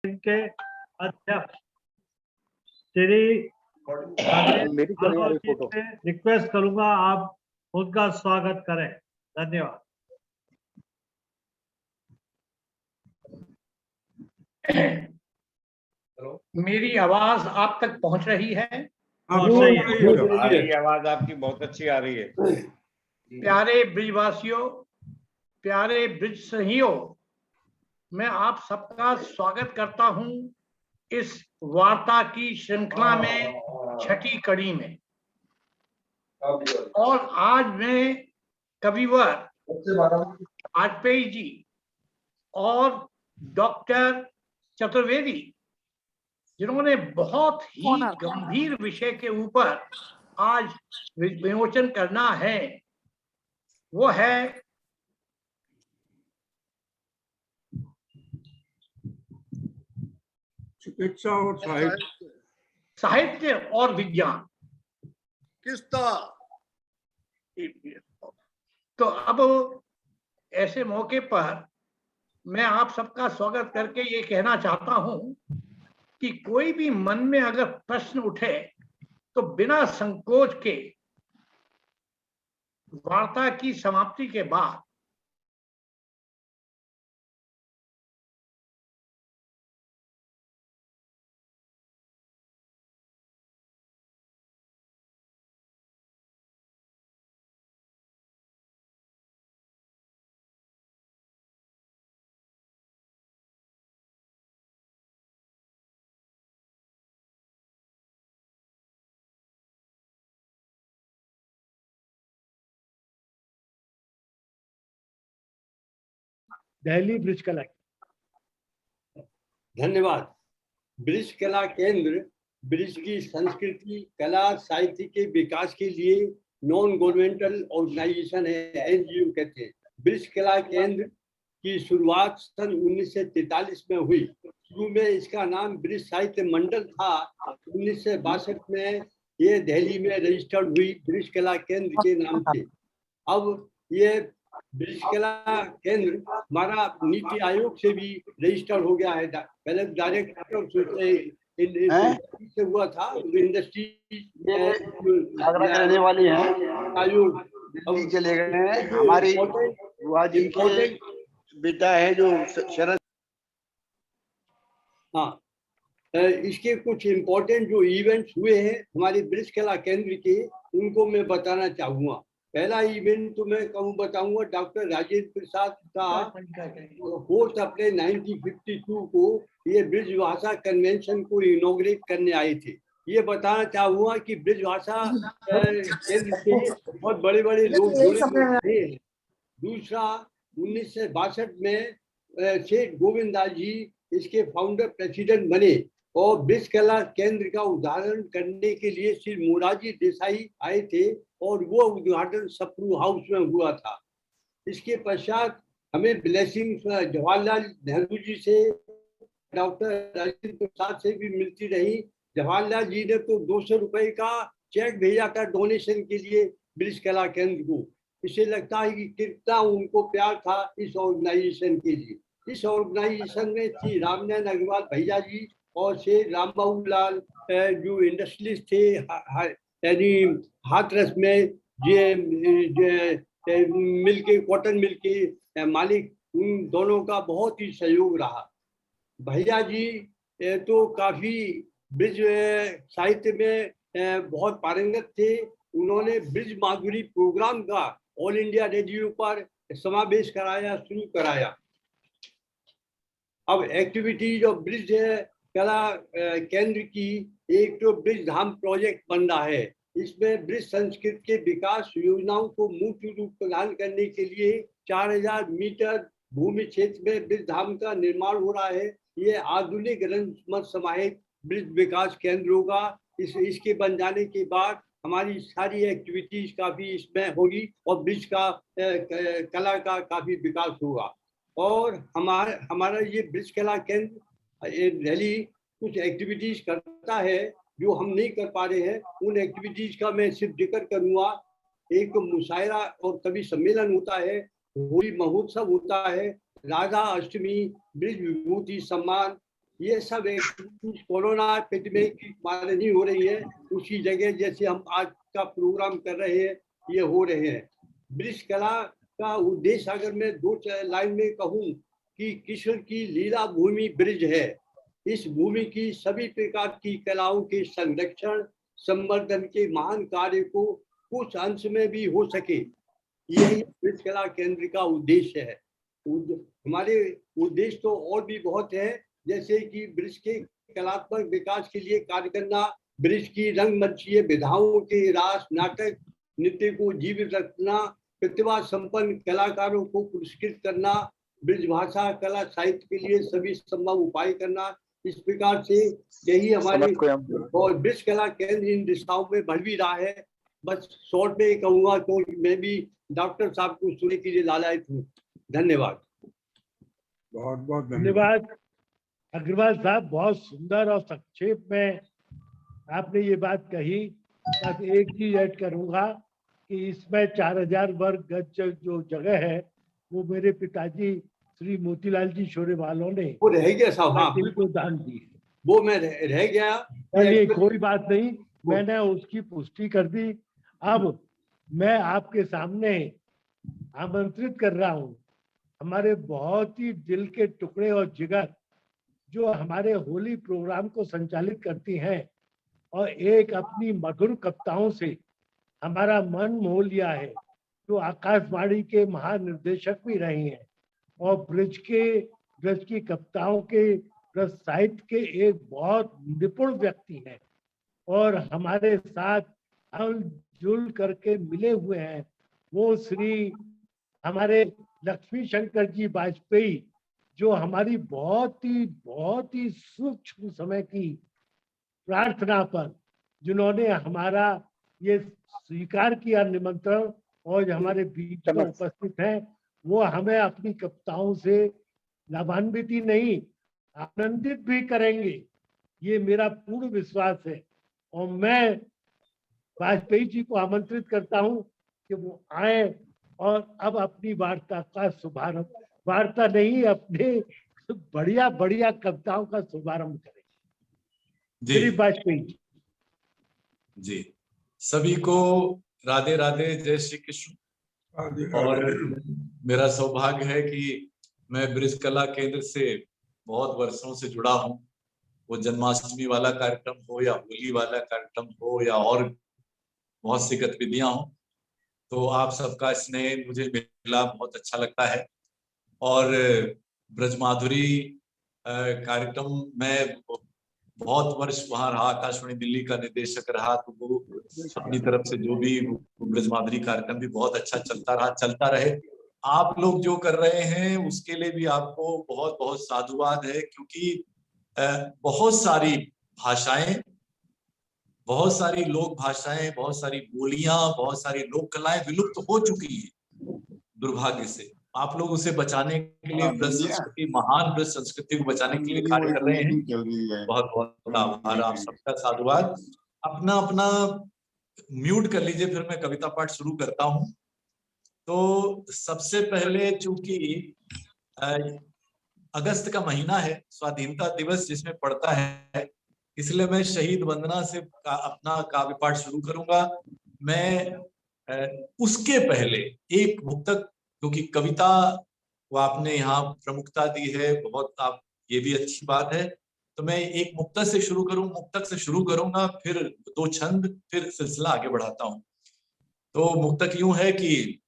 के अध्यक्ष श्री रिक्वेस्ट करूंगा आप उनका स्वागत करें। धन्यवाद। मेरी आवाज आप तक पहुंच रही है? रही आवाज आपकी बहुत अच्छी आ रही है। प्यारे ब्रिजवासियों, प्यारे ब्रिज स्नेहियों, मैं आप सबका स्वागत करता हूं इस वार्ता की श्रृंखला में, छठी कड़ी में। और आज मैं कविवर वाजपेयी जी और डॉक्टर चतुर्वेदी, जिन्होंने बहुत ही गंभीर विषय के ऊपर आज विमोचन करना है, वो है चिकित्सा और साहित्य और विज्ञान। किसका? तो अब ऐसे मौके पर मैं आप सबका स्वागत करके ये कहना चाहता हूं कि कोई भी मन में अगर प्रश्न उठे तो बिना संकोच के वार्ता की समाप्ति के बाद दिल्ली ब्रिज कला। धन्यवाद। ब्रिज कला केंद्र ब्रिज की संस्कृति, कला, साहित्य के विकास के लिए नॉन गवर्नमेंटल ऑर्गेनाइजेशन है, एनजीओ कहते हैं। ब्रिज कला केंद्र की शुरुआत सन 1943 में हुई। शुरू में इसका नाम ब्रिज साहित्य मंडल था। 1962 में ये दिल्ली में रजिस्टर्ड हुई ब्रिज कला केंद्र के नाम से। अब ये ब्रिज कला केंद्र हमारा नीति आयोग से भी रजिस्टर हो गया है। पहले डायरेक्टर से हुआ था, इंडस्ट्री रहने वाली है आयोग चले गए हैं। हमारी जिनके बेटा है जो शरद। हाँ, इसके कुछ इम्पोर्टेंट जो इवेंट्स हुए हैं हमारे ब्रिज कला केंद्र के, उनको मैं बताना चाहूँगा। पहला इवेंट तो मैं बताऊंगा, डॉक्टर राजेंद्र प्रसाद का 4 अप्रैल 1952 को ये ब्रिज भाषा कन्वेंशन को इनॉग्रेट करने आए थे। ये बताना चाहूंगा कि ब्रिज भाषा केंद्र से बहुत बड़े बड़े लोग जुड़े थे। दूसरा, 1962 में सेठ गोविंद दास जी इसके फाउंडर प्रेसिडेंट बने और ब्रिज कला केंद्र का उद्घाटन करने के लिए श्री मोरारजी देसाई आए थे और वो उद्घाटन सप्रू हाउस में हुआ था। इसके पश्चात हमें ब्लेसिंग जवाहरलाल नेहरू जी से, डॉक्टर राजेंद्र प्रसाद से भी मिलती रही। जवाहरलाल जी ने तो 200 रुपए का चेक भेजा था डोनेशन के लिए ब्रिज कला केंद्र को। इसे लगता है कि कितना उनको प्यार था इस ऑर्गेनाइजेशन के लिए। इस ऑर्गेनाइजेशन में श्री रामनारायण अग्रवाल भैया जी और से राम बाबू लाल जो इंडस्ट्रियलिस्ट थे, यानी हाथरस में मिल के, कॉटन मिल के मालिक, उन दोनों का बहुत ही सहयोग रहा। भैया जी तो काफी ब्रिज साहित्य में बहुत पारंगत थे। उन्होंने ब्रिज माधुरी प्रोग्राम का ऑल इंडिया रेडियो पर समावेश कराया, शुरू कराया। अब एक्टिविटीज ऑफ ब्रिज कला केंद्र की एक तो ब्रिज धाम प्रोजेक्ट बन रहा है। इसमें ब्रिज संस्कृति के विकास योजनाओं को मूर्त रूप प्रदान करने के लिए 4000 मीटर भूमि क्षेत्र में ब्रिज धाम का निर्माण हो रहा है। ये आधुनिक रंगमंच समाहित ब्रिज विकास केंद्र होगा। इसके बन जाने के बाद हमारी सारी एक्टिविटीज काफी इसमें होगी और ब्रिज का कला का काफी विकास होगा। और हमारा ये ब्रिज कला केंद्र दिल्ली कुछ एक्टिविटीज करता है जो हम नहीं कर पा रहे हैं। उन एक्टिविटीज का मैं सिर्फ जिक्र करूंगा। एक मुशायरा और कवि सम्मेलन होता है, होली महोत्सव होता है, राधा अष्टमी, ब्रिज विभूति सम्मान, ये सब कोरोना पेंडेमिक की मारे नहीं हो रही है, उसी जगह जैसे हम आज का प्रोग्राम कर रहे हैं ये हो रहे हैं। ब्रिज कला का उद्देश्य अगर मैं 2 लाइन में कहूँ कि कृष्ण की लीला भूमि ब्रिज है। इस भूमि की सभी प्रकार की कलाओं के संरक्षण संवर्धन के महान कार्य को कुछ अंश में भी हो सके, यही ब्रिज कला केंद्र का उद्देश्य है। हमारे उद्देश्य तो और भी बहुत है, जैसे कि ब्रिज के कलात्मक विकास के लिए कार्य करना, ब्रिज की रंगमंचीय विधाओं के रास नाटक नृत्य को जीवित रखना, प्रतिभा संपन्न कलाकारों को पुरस्कृत करना, ब्रिज भाषा कला साहित्य के लिए सभी संभव उपाय करना। इस प्रकार से यही हमारी और ब्रिज कला केंद्र इन दिशाओं में बढ़ भी रहा है। बस शॉर्ट में कहूंगा तो मैं भी डॉक्टर साहब को सुनने के लिए लालायित हूँ। धन्यवाद। बहुत बहुत धन्यवाद अग्रवाल साहब, बहुत सुंदर और संक्षेप में आपने ये बात कही। बस एक चीज ऐड करूंगा कि इसमें 4000 वर्ग गज जो जगह है वो मेरे पिताजी श्री मोतीलाल जी शोरेवालों ने वो रह गया साहब, हाँ को दान दी है। वो मैं रह गया। चलिए कोई बात नहीं, मैंने उसकी पुष्टि कर दी। अब मैं आपके सामने आमंत्रित कर रहा हूँ हमारे बहुत ही दिल के टुकड़े और जिगर जो हमारे होली प्रोग्राम को संचालित करती हैं और एक अपनी मधुर कविताओं से हमारा मन मोह लिया है, जो आकाशवाणी के महानिर्देशक भी रही हैं और ब्रिज की कविताओं के ब्रिज साहित्य के एक बहुत निपुण व्यक्ति हैं और हमारे साथ जुल करके मिले हुए हैं, वो श्री हमारे लक्ष्मी शंकर जी वाजपेयी, जो हमारी बहुत ही सूक्ष्म समय की प्रार्थना पर जिन्होंने हमारा ये स्वीकार किया निमंत्रण और हमारे बीच में उपस्थित हैं, वो हमें अपनी कविताओं से लाभान्वित ही नहीं आनंदित भी करेंगे, ये मेरा पूर्ण विश्वास है। और मैं वाजपेयी जी को आमंत्रित करता हूं कि वो आए और अब अपनी वार्ता का शुभारंभ, वार्ता नहीं अपने बढ़िया कविताओं का शुभारंभ करें। श्री वाजपेयी जी, सभी को राधे राधे, जय श्री कृष्ण। और मेरा सौभाग्य है कि मैं ब्रिज कला केंद्र से बहुत वर्षों से जुड़ा हूं। वो जन्माष्टमी वाला कार्यक्रम हो या होली वाला कार्यक्रम हो या और बहुत सी गतिविधियां हो, तो आप सबका स्नेह मुझे मिला, बहुत अच्छा लगता है। और ब्रजमाधुरी कार्यक्रम में बहुत वर्ष वहां रहा, आकाशवाणी दिल्ली का निदेशक रहा, तो वो अपनी तरफ से जो भी ब्रजमाधुरी कार्यक्रम भी बहुत अच्छा चलता रहा, चलता रहे। आप लोग जो कर रहे हैं उसके लिए भी आपको बहुत बहुत साधुवाद है, क्योंकि बहुत सारी भाषाएं, बहुत सारी लोक भाषाएं, बहुत सारी बोलियां, बहुत सारी लोक कलाएं विलुप्त हो चुकी है दुर्भाग्य से। आप लोग उसे बचाने के लिए ब्रज संस्कृति, महान ब्रज संस्कृति को बचाने के लिए कार्य कर रहे हैं। बहुत बहुत आभार, आप सबका साधुवाद। अपना अपना म्यूट कर लीजिए, फिर मैं कविता पाठ शुरू करता हूं। तो सबसे पहले, चूंकि अगस्त का महीना है, स्वाधीनता दिवस जिसमें पड़ता है, इसलिए मैं शहीद वंदना से अपना काव्य पाठ शुरू करूंगा। मैं उसके पहले एक मुक्तक, क्योंकि कविता को आपने यहाँ प्रमुखता दी है, बहुत आप, ये भी अच्छी बात है, तो मैं एक मुक्तक से शुरू करूंगा, फिर 2 छंद, फिर सिलसिला आगे बढ़ाता हूँ। तो मुक्तक यूं है कि,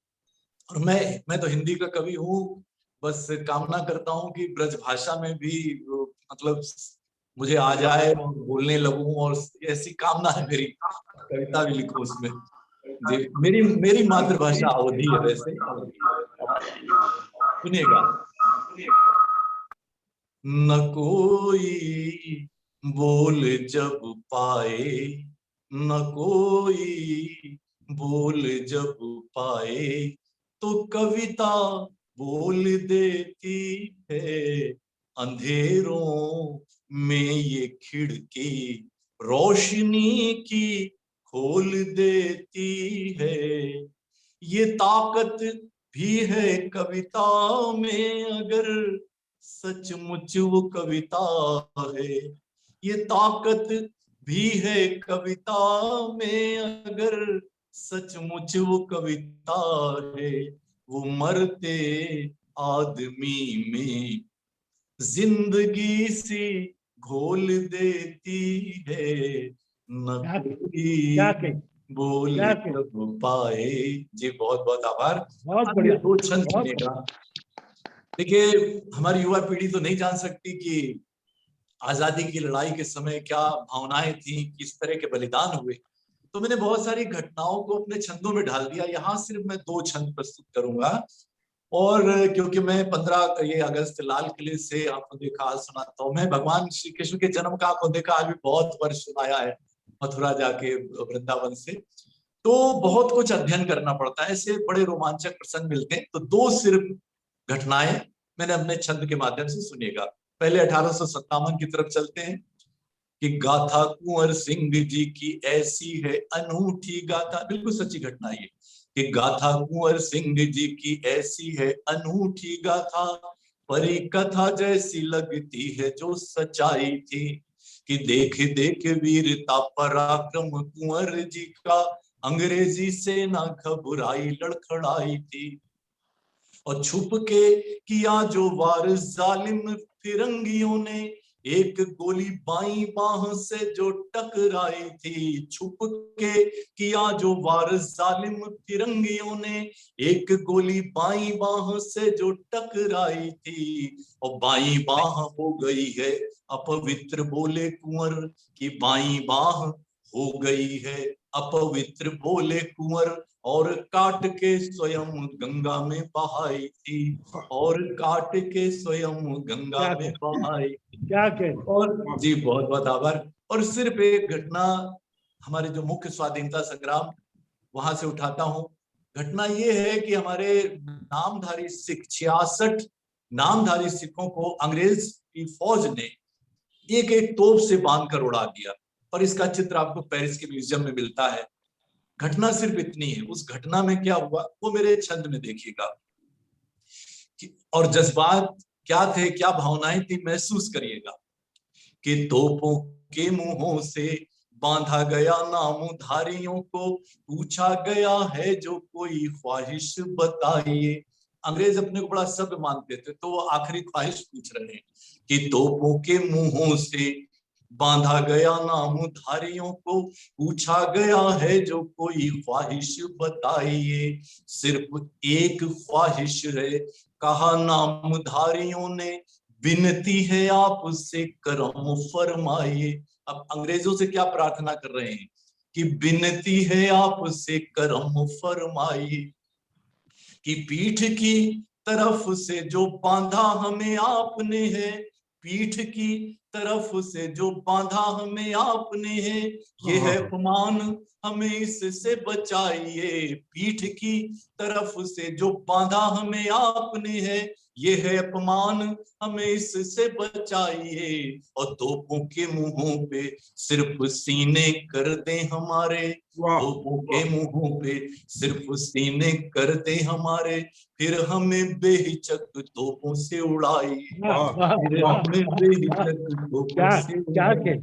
और मैं तो हिंदी का कवि हूँ, बस कामना करता हूँ कि ब्रज भाषा में भी मतलब मुझे आ जाए और बोलने लगूं, और ऐसी कामना है मेरी, कविता भी लिखूं उसमें। मेरी मातृभाषा अवधी है वैसे, सुनिएगा। न कोई बोल जब पाए, न कोई बोल जब पाए, तो कविता बोल देती है। अंधेरों में ये खिड़की रोशनी की खोल देती है। ये ताकत भी है कविता में, अगर सचमुच वो कविता है। ये ताकत भी है कविता में, अगर सचमुच वो कविता है। वो मरते आदमी में जिंदगी सी घोल देती है, न क्या कोई बोल क्या कब पाए। जी बहुत बहुत आभार। बहुत अब बढ़िया, ये दो छंद बहुत सुनिएगा। देखिए हमारी युवा पीढ़ी तो नहीं जान सकती कि आजादी की लड़ाई के समय क्या भावनाएं थी, किस तरह के बलिदान हुए। तो मैंने बहुत सारी घटनाओं को अपने छंदों में ढाल दिया। यहाँ सिर्फ मैं 2 छंद प्रस्तुत करूंगा। और क्योंकि मैं 15 अगस्त लाल किले से आपको देखा आज सुनाता हूँ। मैं भगवान श्री कृष्ण के जन्म का आपको देखा आज भी बहुत वर्ष सुनाया है मथुरा जाके वृंदावन से। तो बहुत कुछ अध्ययन करना पड़ता है, ऐसे बड़े रोमांचक प्रसंग मिलते हैं। तो 2 सिर्फ घटनाएं मैंने अपने छंद के माध्यम से सुनिएगा। पहले 1857 की तरफ चलते हैं कि गाथा कुंवर सिंह जी की ऐसी है अनूठी गाथा। बिल्कुल सच्ची घटना ये कि गाथा कुंवर सिंह जी की ऐसी है अनूठी गाथा, परी कथा जैसी लगती है जो सच्चाई थी। कि देख देख वीरता पराक्रम कुंवर जी का, अंग्रेजी सेना घबराई लड़खड़ाई थी। और छुप के किया जो वार जालिम फिरंगियों ने, एक गोली बाईं बाह से जो टकराई थी। छुप के किया जो वार जालिम फिरंगियों ने, एक गोली बाईं बाह से जो टकराई थी। और बाईं बाह हो गई है अपवित्र बोले कुंवर की, बाईं बाह हो गई है अपवित्र बोले कुंवर, और काट के स्वयं गंगा में बहाई थी। और काट के स्वयं गंगा में बहाई। क्या कह। और जी बहुत बहुत आभार। और सिर्फ एक घटना हमारे जो मुख्य स्वाधीनता संग्राम वहां से उठाता हूं। घटना ये है कि हमारे नामधारी सिख 66 नामधारी सिखों को अंग्रेज की फौज ने एक एक तोप से बांधकर उड़ा दिया। और इसका चित्र आपको पेरिस के म्यूजियम में मिलता है। घटना सिर्फ इतनी है। उस घटना में क्या हुआ वो मेरे छंद में देखिएगा। और जज्बात क्या थे, क्या भावनाएं थी, महसूस करिएगा। कि तोपों के मुंहों से बांधा गया नामधारियों को, पूछा गया है जो कोई ख्वाहिश बताइए। अंग्रेज अपने को बड़ा सभ्य मानते थे, तो वो आखिरी ख्वाहिश पूछ रहे हैं कि तोपों के मुंहों से बांधा गया नामधारियों को, पूछा गया है जो कोई ख्वाहिश बताइए। सिर्फ एक ख्वाहिश है कहा नामधारियों ने, विनती है आपसे करम फरमाइए। अब अंग्रेजों से क्या प्रार्थना कर रहे हैं कि विनती है आपसे करम फरमाइए। कि पीठ की तरफ से जो बांधा हमें आपने है, पीठ की तरफ से जो बांधा हमें आपने है, ये है अपमान हमें इससे बचाइए। पीठ की तरफ से जो बांधा हमें आपने है, ये है अपमान हमें इससे बचाइए। और तोपों के मुंहों पे सिर्फ सीने कर दे हमारे, तोपों के मुंहों पे सिर्फ सीने कर दे हमारे, फिर हमें बेहिचक तोपों से उड़ाई। फिर हमें बेहिचक तोपों से उड़ाई।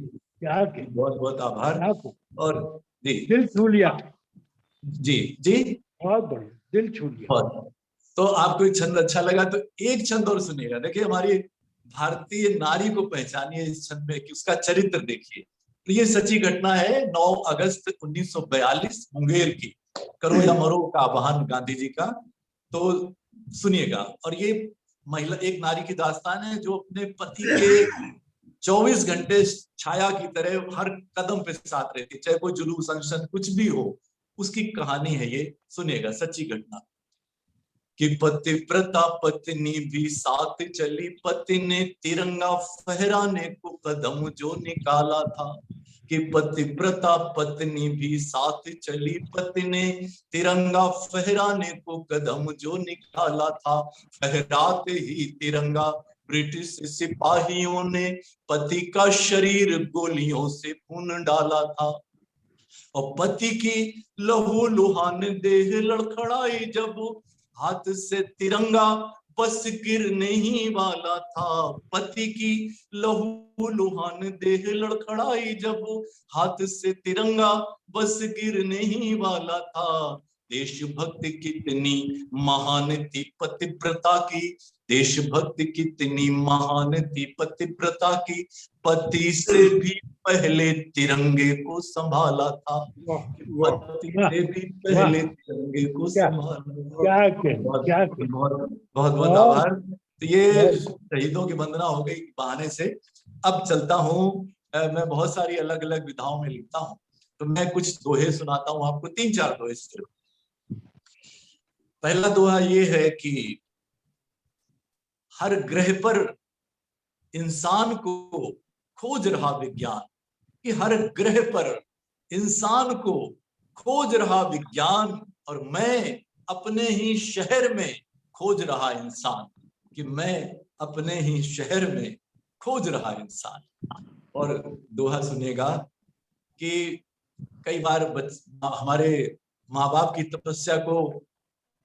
बहुत बहुत आभार। और जी दिल छू लिया। जी जी बहुत बढ़िया, दिल छू लिया। तो आपको एक छंद अच्छा लगा तो एक छंद और सुनिएगा। देखिए हमारी भारतीय नारी को पहचानिए इस छंद में कि उसका चरित्र देखिए। तो ये सच्ची घटना है 9 अगस्त 1942 मुंगेर की, करो या मरो का आह्वान गांधी जी का। तो सुनिएगा। और ये महिला एक नारी की दास्तान है जो अपने पति के 24 घंटे छाया की तरह हर कदम पे साथ रहती, चाहे कोई जुलूस अनशन कुछ भी हो, उसकी कहानी है ये। सुनिएगा सच्ची घटना। कि पतिव्रता पत्नी भी साथ चली, पति ने तिरंगा फहराने को कदम जो निकाला था। कि पतिव्रता पत्नी भी साथ चली, पति ने तिरंगा फहराने को कदम जो निकाला था। फहराते ही तिरंगा ब्रिटिश सिपाहियों ने पति का शरीर गोलियों से भून डाला था। और पति की लहू लुहान देह लड़खड़ाई जब हाथ से तिरंगा बस गिरने ही वाला था। पति की लहू लुहान देह लड़खड़ाई जब, हाथ से तिरंगा बस गिरने ही वाला था। देशभक्ति कितनी महान थी पतिव्रता की, देशभक्ति कितनी महान थी पतिव्रता की, पति से भी पहले तिरंगे को संभाला था, पति से भी पहले तिरंगे को संभाला। बहुत बहुत आभार। तो ये शहीदों की वंदना हो गई बहाने से। अब चलता हूँ, मैं बहुत सारी अलग अलग विधाओं में लिखता हूँ, तो मैं कुछ दोहे सुनाता हूँ आपको, 3-4 दोहे सिर्फ। पहला दोहा ये है कि हर ग्रह पर इंसान को खोज रहा विज्ञान, कि हर ग्रह पर इंसान को खोज रहा विज्ञान, और मैं अपने ही शहर में खोज रहा इंसान, कि मैं अपने ही शहर में खोज रहा इंसान। और दोहा सुनेगा कि कई बार हमारे माँ बाप की तपस्या को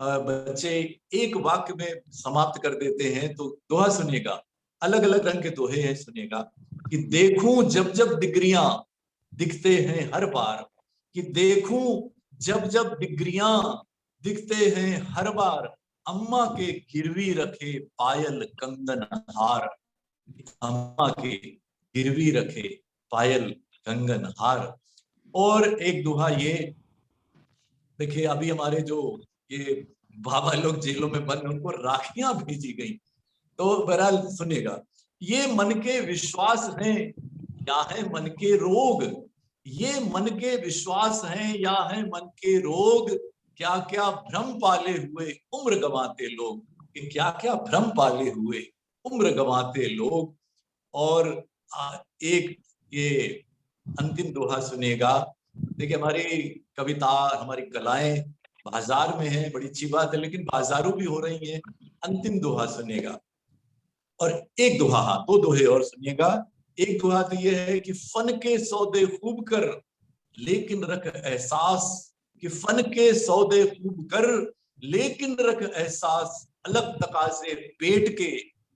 बच्चे एक वाक्य में समाप्त कर देते हैं, तो दोहा सुनिएगा, अलग अलग रंग के दोहे हैं, सुनिएगा कि देखूं जब जब डिग्रियां दिखते हैं हर बार, कि देखूं जब जब डिग्रियां दिखते हैं हर बार, अम्मा के गिरवी रखे पायल कंगन हार, अम्मा के गिरवी रखे पायल कंगन हार। और एक दोहा ये देखिए, अभी हमारे जो ये बाबा लोग जेलों में बंद, उनको राखियां भेजी गई, तो बहरहाल सुनिएगा, ये मन के विश्वास हैं या है मन के रोग, ये मन के विश्वास हैं या है मन के रोग, क्या क्या भ्रम पाले हुए उम्र गंवाते लोग, कि क्या क्या भ्रम पाले हुए उम्र गंवाते लोग। और एक ये अंतिम दोहा सुनिएगा। देखिए, हमारी कविता, हमारी कलाएं बाजार में है, बड़ी अच्छी बात है, लेकिन बाजारू भी हो रही है। अंतिम दोहा सुनिएगा। और एक दोहा, हाँ 2 दोहे और सुनिएगा। एक दोहा तो ये है कि फन के सौदे खूब कर लेकिन रख एहसास, कि फन के सौदे खूब कर लेकिन रख एहसास, अलग तकाजे पेट के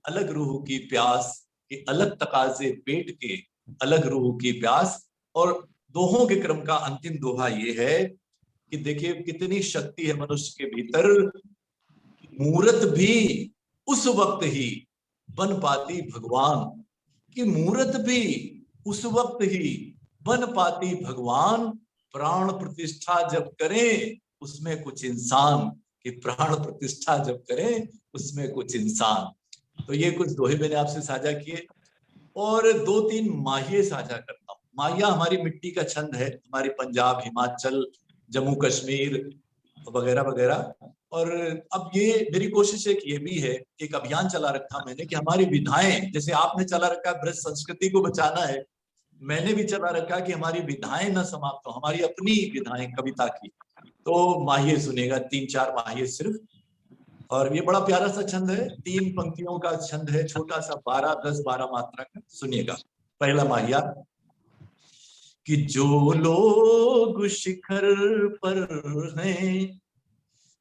अलग रूह की प्यास, कि अलग तकाजे पेट के अलग रूह की प्यास। और दोहों के क्रम का अंतिम दोहा ये है कि देखिए कितनी शक्ति है मनुष्य के भीतर, मूरत भी उस वक्त ही बन पाती भगवान, कि मूरत भी उस वक्त ही बन पाती भगवान, प्राण प्रतिष्ठा जब करें उसमें कुछ इंसान, कि प्राण प्रतिष्ठा जब करें उसमें कुछ इंसान। तो ये कुछ दोहे मैंने आपसे साझा किए, और 2-3 माहिए साझा करता हूँ। माहिया हमारी मिट्टी का छंद है, हमारी पंजाब, हिमाचल, जम्मू कश्मीर वगैरह वगैरह। और अब ये मेरी कोशिश है कि ये भी है, एक अभियान चला रखा मैंने कि हमारी विधाएं, जैसे आपने चला रखा है ब्रज संस्कृति को बचाना है, मैंने भी चला रखा कि हमारी विधाएं न समाप्त हो, हमारी अपनी विधाएं कविता की। तो माहिए सुनेगा, 3-4 माहिए सिर्फ। और ये बड़ा प्यारा सा छंद है, 3 पंक्तियों का छंद है, छोटा सा, 10-12 मात्रा का। सुनिएगा पहला माहिया, कि जो लोग शिखर पर हैं,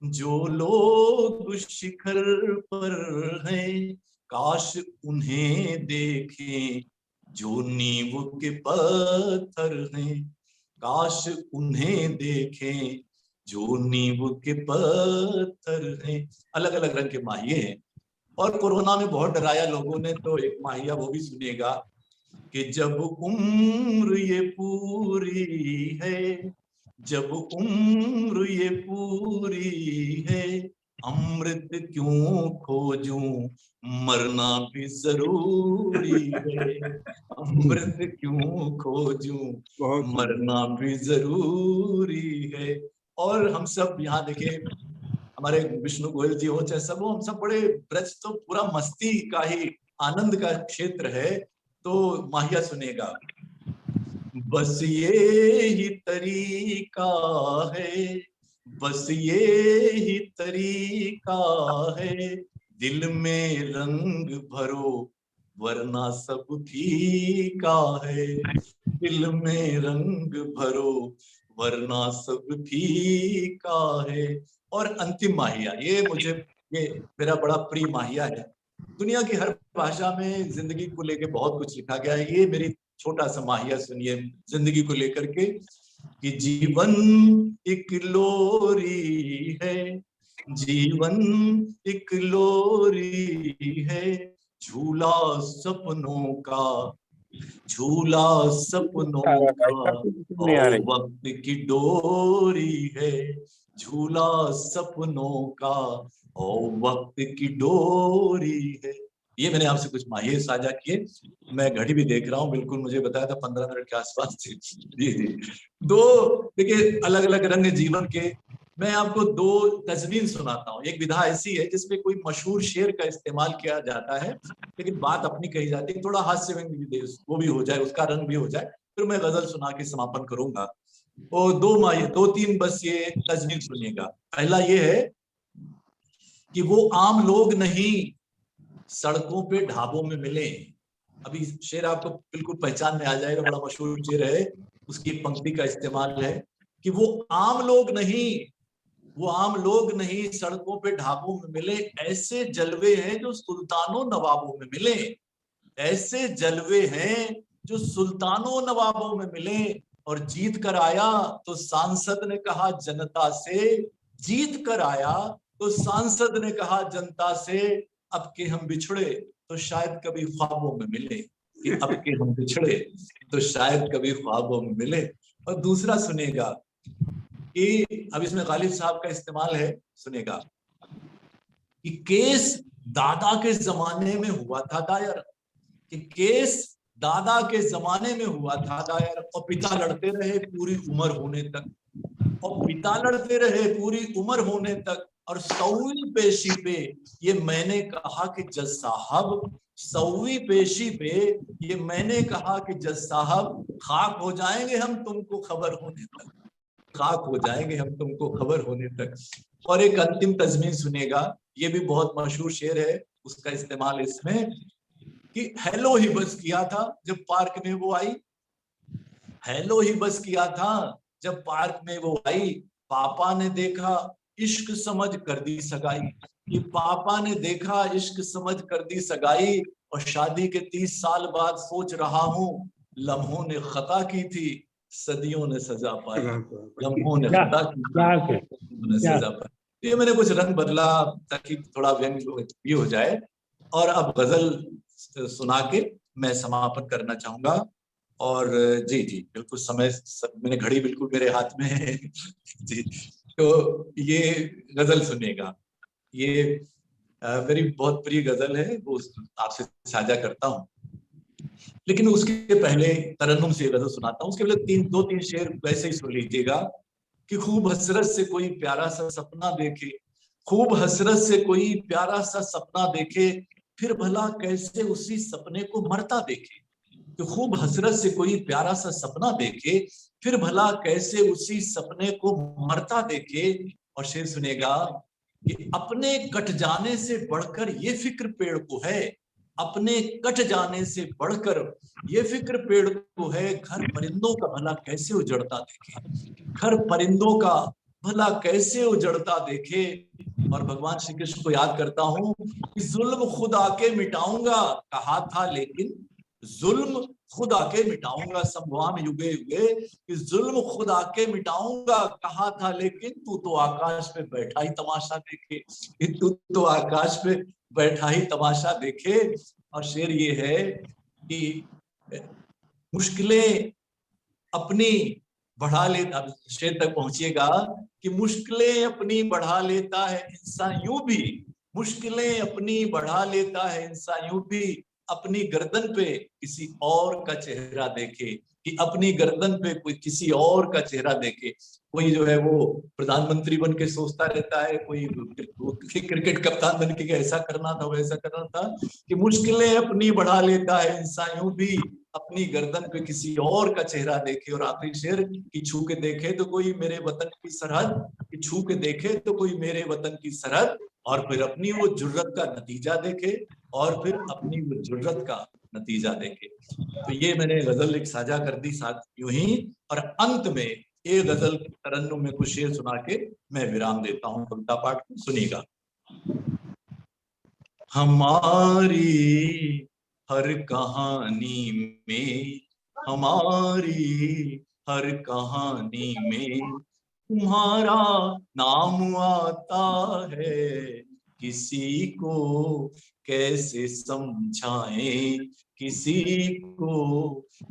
जो लोग शिखर पर हैं, काश उन्हें देखें जो नींव के पत्थर हैं, काश उन्हें देखें जो नींव के पत्थर हैं। अलग अलग रंग के माहिए हैं। और कोरोना में बहुत डराया लोगों ने, तो एक माहिया वो भी सुनिएगा, कि जब उम्र ये पूरी है, जब उम्र ये पूरी है, अमृत क्यों खोजूं, मरना भी जरूरी है, अमृत क्यों खोजूं, मरना भी जरूरी है। और हम सब यहाँ देखे, हमारे विष्णु गोयल जी हो चाहे सब हो, हम सब बड़े, ब्रज तो पूरा मस्ती का ही, आनंद का क्षेत्र है। तो माहिया सुनेगा, बस ये ही तरीका है, बस ये ही तरीका है, दिल में रंग भरो वरना सब फीका है, दिल में रंग भरो वरना सब फीका है। और अंतिम माहिया, ये मुझे ये मेरा बड़ा प्रिय माहिया है। दुनिया की हर भाषा में जिंदगी को लेकर बहुत कुछ लिखा गया है। ये मेरी छोटा सा माहिया सुनिए जिंदगी को लेकर के कि जीवन एक लोरी है, जीवन एक लोरी है, झूला सपनों का, झूला सपनों का, और वक्त की डोरी है, झूला सपनों का, और वक्त की डोरी है। ये मैंने आपसे कुछ माहिर साझा किए। मैं घड़ी भी देख रहा हूँ, बिल्कुल मुझे बताया था 15 मिनट के आसपास थी। जी जी, दो देखिए अलग अलग रंग जीवन के। मैं आपको दो तजवीन सुनाता हूँ। एक विधा ऐसी है जिसपे कोई मशहूर शेर का इस्तेमाल किया जाता है, लेकिन बात अपनी कही जाती है, थोड़ा हास्य व्यंग्य भी वो भी हो जाए, उसका रंग भी हो जाए, फिर मैं गजल सुना के समापन करूंगा। और दो तीन बस ये तजवीन सुनिएगा। पहला ये है कि वो आम लोग नहीं सड़कों पे ढाबों में मिले। अभी शेर आपको बिल्कुल पहचान में आ जाएगा, बड़ा मशहूर शेर है, उसकी पंक्ति का इस्तेमाल है कि वो आम लोग नहीं, वो आम लोग नहीं सड़कों पे ढाबों में मिले, ऐसे जलवे हैं जो सुल्तानों नवाबों में मिले, ऐसे जलवे हैं जो सुल्तानों नवाबों में मिले। और जीत कर आया तो सांसद ने कहा जनता से, जीत कर आया तो सांसद ने कहा जनता से, अब के हम बिछड़े तो शायद कभी ख्वाबों में मिले, कि अब के हम बिछड़े तो शायद कभी ख्वाबों में मिले। और दूसरा सुनेगा कि अब इसमें गालिब साहब का इस्तेमाल है, सुनेगा कि केस दादा के जमाने में हुआ था दायर, कि केस दादा के जमाने में हुआ था दायर, और पिता लड़ते रहे पूरी उम्र होने तक, और पिता लड़ते रहे पूरी उम्र होने तक, और 100वीं पेशी पे ये मैंने कहा कि जज साहब, 100वीं पेशी पे ये मैंने कहा कि जज साहब, खाक हो जाएंगे हम तुमको खबर होने तक, खाक हो जाएंगे हम तुमको खबर होने तक। और एक अंतिम तजमीन सुनेगा, ये भी बहुत मशहूर शेर है, उसका इस्तेमाल इसमें कि हेलो ही बस किया था जब पार्क में वो आई, हेलो ही बस किया था जब पार्क में वो आई, पापा ने देखा इश्क समझ कर दी सगाई, कि पापा ने देखा इश्क समझ कर दी सगाई, और शादी के 30 साल बाद सोच रहा हूँ, लम्हों ने खता की थी सदियों ने सजा पाई, लम्हों ने खता की थी सजा पाई। ये मैंने कुछ रंग बदला ताकि थोड़ा व्यंग्य भी हो जाए। और अब गजल सुना के मैं समापन करना चाहूंगा। और जी जी बिल्कुल समय, मैंने घड़ी बिल्कुल मेरे हाथ में है जी। तो ये गजल सुनिएगा, ये मेरी बहुत प्रिय गजल है, वो आपसे साझा करता हूँ। लेकिन उसके पहले तरन्नुम से गजल सुनाता हूँ, उसके पहले दो तीन शेर वैसे ही सुन लीजिएगा कि खूब हसरत से कोई प्यारा सा सपना देखे, खूब हसरत से कोई प्यारा सा सपना देखे, फिर भला कैसे उसी सपने को मरता देखे, कि खूब हसरत से कोई प्यारा सा सपना देखे, फिर भला कैसे उसी सपने को मरता देखे। और शेर सुनेगा कि अपने कट जाने से बढ़कर ये फिक्र पेड़ को है, अपने कट जाने से बढ़कर ये फिक्र पेड़ को है, घर परिंदों का भला कैसे उजड़ता देखे, घर परिंदों का भला कैसे उजड़ता देखे। और भगवान श्री कृष्ण को याद करता हूँ कि जुल्म खुद आके मिटाऊंगा कहा था, लेकिन जुल्म खुद आके मिटाऊंगा, संभवाम युगे युगे, कि जुल्म खुद आके मिटाऊंगा कहा था, लेकिन तू तो आकाश पे बैठा ही तमाशा देखे, तू तो आकाश पे बैठा ही तमाशा देखे। और शेर ये है कि मुश्किलें अपनी बढ़ा ले, अब शेर तक पहुंचिएगा कि मुश्किलें अपनी बढ़ा लेता है इंसान यूं भी, मुश्किलें अपनी बढ़ा लेता है इंसान यूं भी, अपनी गर्दन पे किसी और का चेहरा देखे, कि अपनी गर्दन पे कोई किसी और का चेहरा देखे। कोई जो है वो प्रधानमंत्री बन के सोचता रहता है, कोई क्रिकेट कप्तान बन के ऐसा करना था वैसा करना था, कि मुश्किलें अपनी बढ़ा लेता है इंसान यूं भी, अपनी गर्दन पे किसी और का चेहरा देखे। और आखिरी शेर कि छू के देखे तो कोई मेरे वतन की सरहद, कि छू के देखे तो कोई मेरे वतन की सरहद, और फिर अपनी वो जुर्रत का नतीजा देखे, और फिर अपनी वो जुर्रत का नतीजा देखे। तो ये मैंने गजल एक साझा कर दी साथ यूं ही। और अंत में एक गजल तरन्नुम में कुछ शेर सुना के मैं विराम देता हूँ। कविता पाठ सुनिएगा। हमारी हर कहानी में, हमारी हर कहानी में तुम्हारा नाम आता है। किसी को कैसे समझाएं, किसी को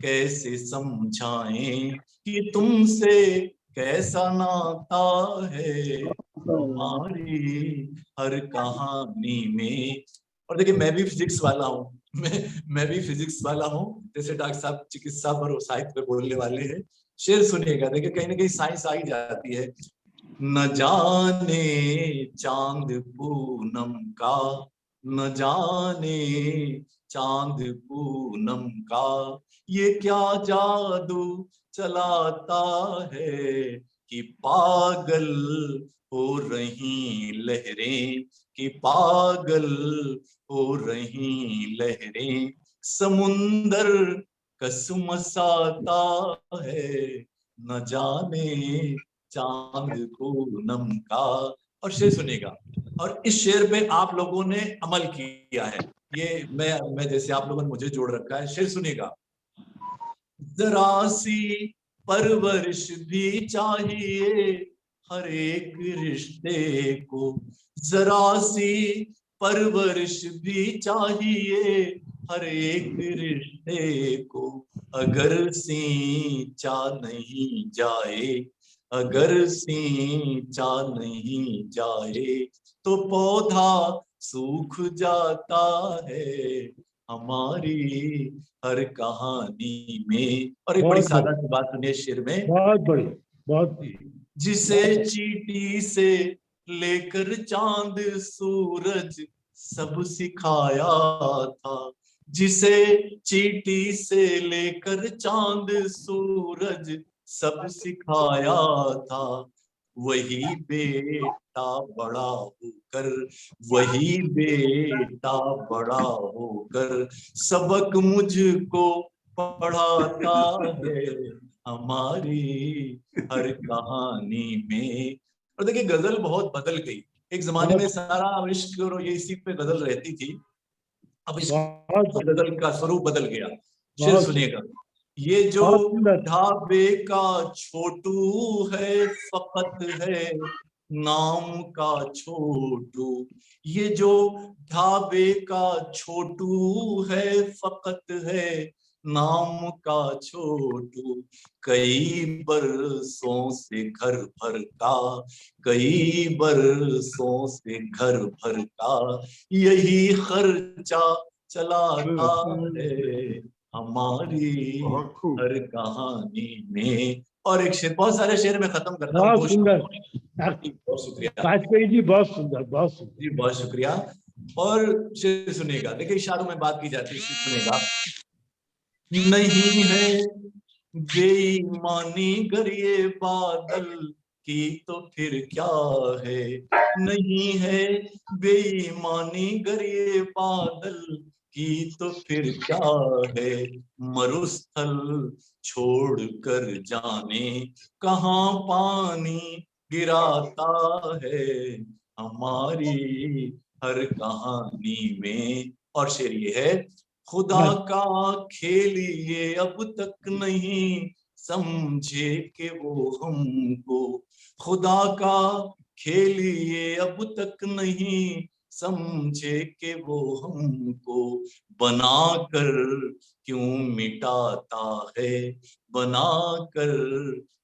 कैसे समझाएं कि तुमसे कैसा नाता है हमारी हर कहानी में। और देखिए मैं भी फिजिक्स वाला हूँ, मैं भी फिजिक्स वाला हूँ, जैसे डॉक्टर साहब चिकित्सा पर साहित्य पे बोलने वाले हैं। शेर सुनिएगा, देखिए कहीं ना कहीं साइंस आ ही जाती है। न जाने चांद पूनम का, न जाने चांद पूनम का, ये क्या जादू चलाता है कि पागल हो रही लहरें, कि पागल हो रही लहरें, समुंदर कसमसाता है, न जाने चांद पूनम का। और शेर सुनिएगा, और इस शेर पे आप लोगों ने अमल किया है, ये मैं जैसे आप लोगों ने मुझे जोड़ रखा है। शेर सुनिएगा, जरा सी परवरिश भी चाहिए हर एक रिश्ते को, जरा सी परवरिश भी चाहिए हर एक रिश्ते को, अगर सींचा नहीं जाए, अगर सींचा नहीं जाए तो पौधा सूख जाता है हमारी हर कहानी में। और एक बड़ी बहुत सादा सी बात सुनिए शेर में, बहुत बढ़िया, बहुत जिसे चींटी से लेकर चांद सूरज सब सिखाया था, जिसे चींटी से लेकर चांद सूरज सब सिखाया था, वही बेटा बड़ा होकर, वही बेटा बड़ा होकर सबक मुझको पढ़ाता है हमारी हर कहानी में। और देखिए गजल बहुत बदल गई, एक जमाने में सारा इश्क और ये इसी पे गजल रहती थी, अब इस बहुत गजल का स्वरूप बदल गया। शेर बहुत सुनिएगा, ये जो बहुत सुंदर। ढाबे का छोटू है फकत है नाम का छोटू, ये जो ढाबे का छोटू है फकत है नाम का छोटू, कई बरसों से घर भर का, कई बरसों से घर भर का यही खर्चा चलाता है हमारी बहुत खूब। हर कहानी में। और एक शेर, बहुत सारे शेर में खत्म करता हूँ, बहुत सुंदर। बहुत शुक्रिया वाजपेयी जी, बहुत सुंदर, बहुत सुंदर। जी, बहुत शुक्रिया। और शेर सुनेगा, देखिए इशारों में बात की जाती है, सुनेगा, नहीं है बेईमानी गर ये बादल की तो फिर क्या है, नहीं है बेईमानी गर ये बादल की तो फिर क्या है, मरुस्थल छोड़ कर जाने कहाँ पानी गिराता है हमारी हर कहानी में। और शेर ये है, खुदा का खेल ये अब तक नहीं समझे कि वो हमको, खुदा का खेल ये अब तक नहीं समझे कि वो हमको, बनाकर क्यों मिटाता है, बनाकर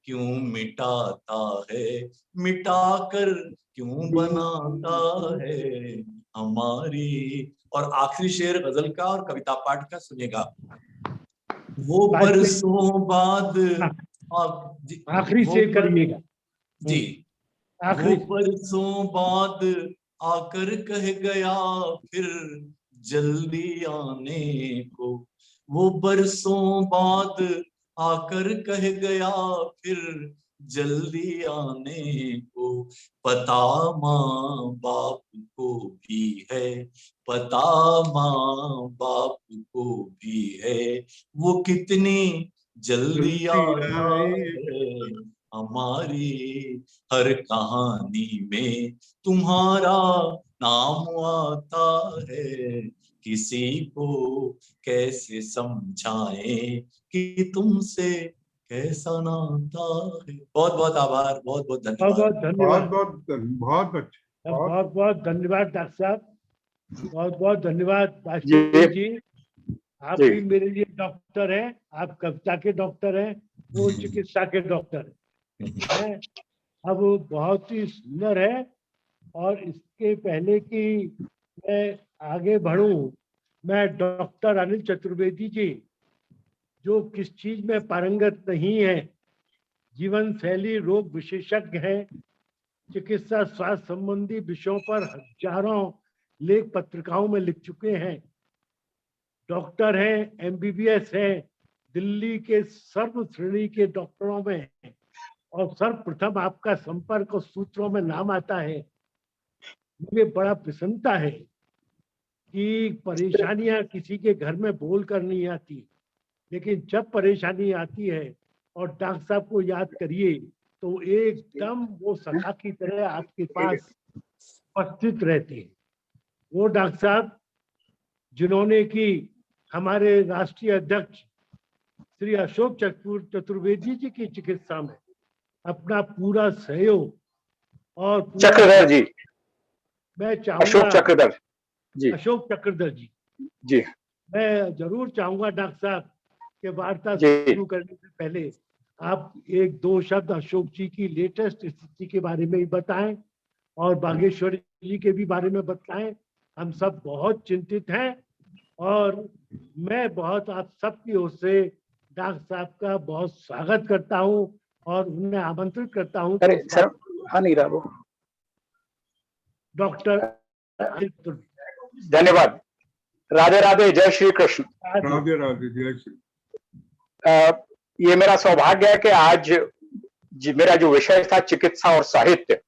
क्यों मिटाता है, मिटाकर क्यों बनाता है हमारी। और आखिरी शेर गजल का और कविता पाठ का सुनिएगा, वो बरसों बाद आखिरी शेर करिएगा जी, आखिरी। वो बरसों बाद आकर कह गया फिर जल्दी आने को, वो बरसों बाद आकर कह गया फिर जल्दी आने को, पता माँ बाप को भी है, पता माँ बाप को भी है, वो कितनी जल्दी आता है हमारी हर कहानी में तुम्हारा नाम आता है। किसी को कैसे समझाएं कि तुमसे कैसा नाता है। बहुत बहुत आभार, बहुत बहुत बहुत धन्यवाद। बहुत धन्यवाद, बहुत अच्छे, बहुत बहुत धन्यवाद डॉक्टर साहब, बहुत बहुत धन्यवाद वाजपेयी जी। आप भी मेरे लिए डॉक्टर हैं, आप कविता के डॉक्टर हैं, वो चिकित्सा के डॉक्टर हैं। अब बहुत ही सुंदर है। और इसके पहले कि मैं आगे बढ़ूं, मैं डॉक्टर अनिल चतुर्वेदी जी, जो किस चीज में पारंगत नहीं है, जीवन शैली रोग विशेषज्ञ हैं, चिकित्सा स्वास्थ्य संबंधी विषयों पर हजारों लेख पत्रिकाओं में लिख चुके हैं, डॉक्टर हैं, एमबीबीएस हैं, दिल्ली के सर्व श्रेणी के डॉक्टरों में हैं, और सर्वप्रथम आपका संपर्क और सूत्रों में नाम आता है। मुझे बड़ा प्रसन्नता है कि परेशानियां किसी के घर में बोल कर नहीं आती, लेकिन जब परेशानी आती है और डॉक्टर साहब को याद करिए तो एकदम वो सखा की तरह आपके पास उपस्थित रहते हैं। वो डॉक्टर साहब जिन्होंने कि हमारे राष्ट्रीय अध्यक्ष श्री अशोक चतुर्वेदी जी की चिकित्सा में अपना पूरा सहयोग और चक्रधर जी, मैं चाहूंगा, अशोक चक्रधर जी, अशोक चक्रधर जी जी, मैं जरूर चाहूंगा डॉक्टर साहब के वार्ता जी। शुरू करने से पहले आप एक दो शब्द अशोक जी की लेटेस्ट स्थिति के बारे में ही बताएं और बागेश्वर जी के भी बारे में बताएं। हम सब बहुत चिंतित हैं और मैं बहुत आप सबकी ओर से डॉक्टर साहब का बहुत स्वागत करता हूं और उन्हें आमंत्रित करता हूं। अरे सर, हाँ नहीं रहा वो। डॉक्टर धन्यवाद। राधे राधे, जय श्री कृष्ण। राधे राधे, जय श्री। ये मेरा सौभाग्य है कि आज मेरा जो विषय था चिकित्सा और साहित्य,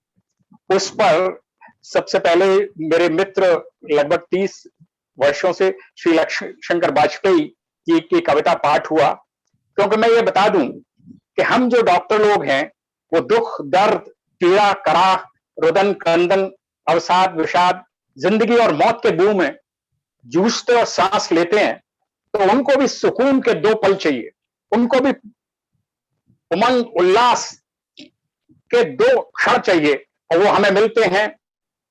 उस पर सबसे पहले मेरे मित्र लगभग 30 वर्षों से श्री लक्ष्मी शंकर वाजपेयी जी की कविता पाठ हुआ। क्योंकि मैं ये बता दूं कि हम जो डॉक्टर लोग हैं वो दुख, दर्द, पीड़ा, कराह, रुदन, क्रंदन, अवसाद, विषाद, जिंदगी और मौत के मुंह में जूझते और सांस लेते हैं, तो उनको भी सुकून के 2 पल चाहिए, उनको भी उमंग उल्लास के 2 क्षण चाहिए, और वो हमें मिलते हैं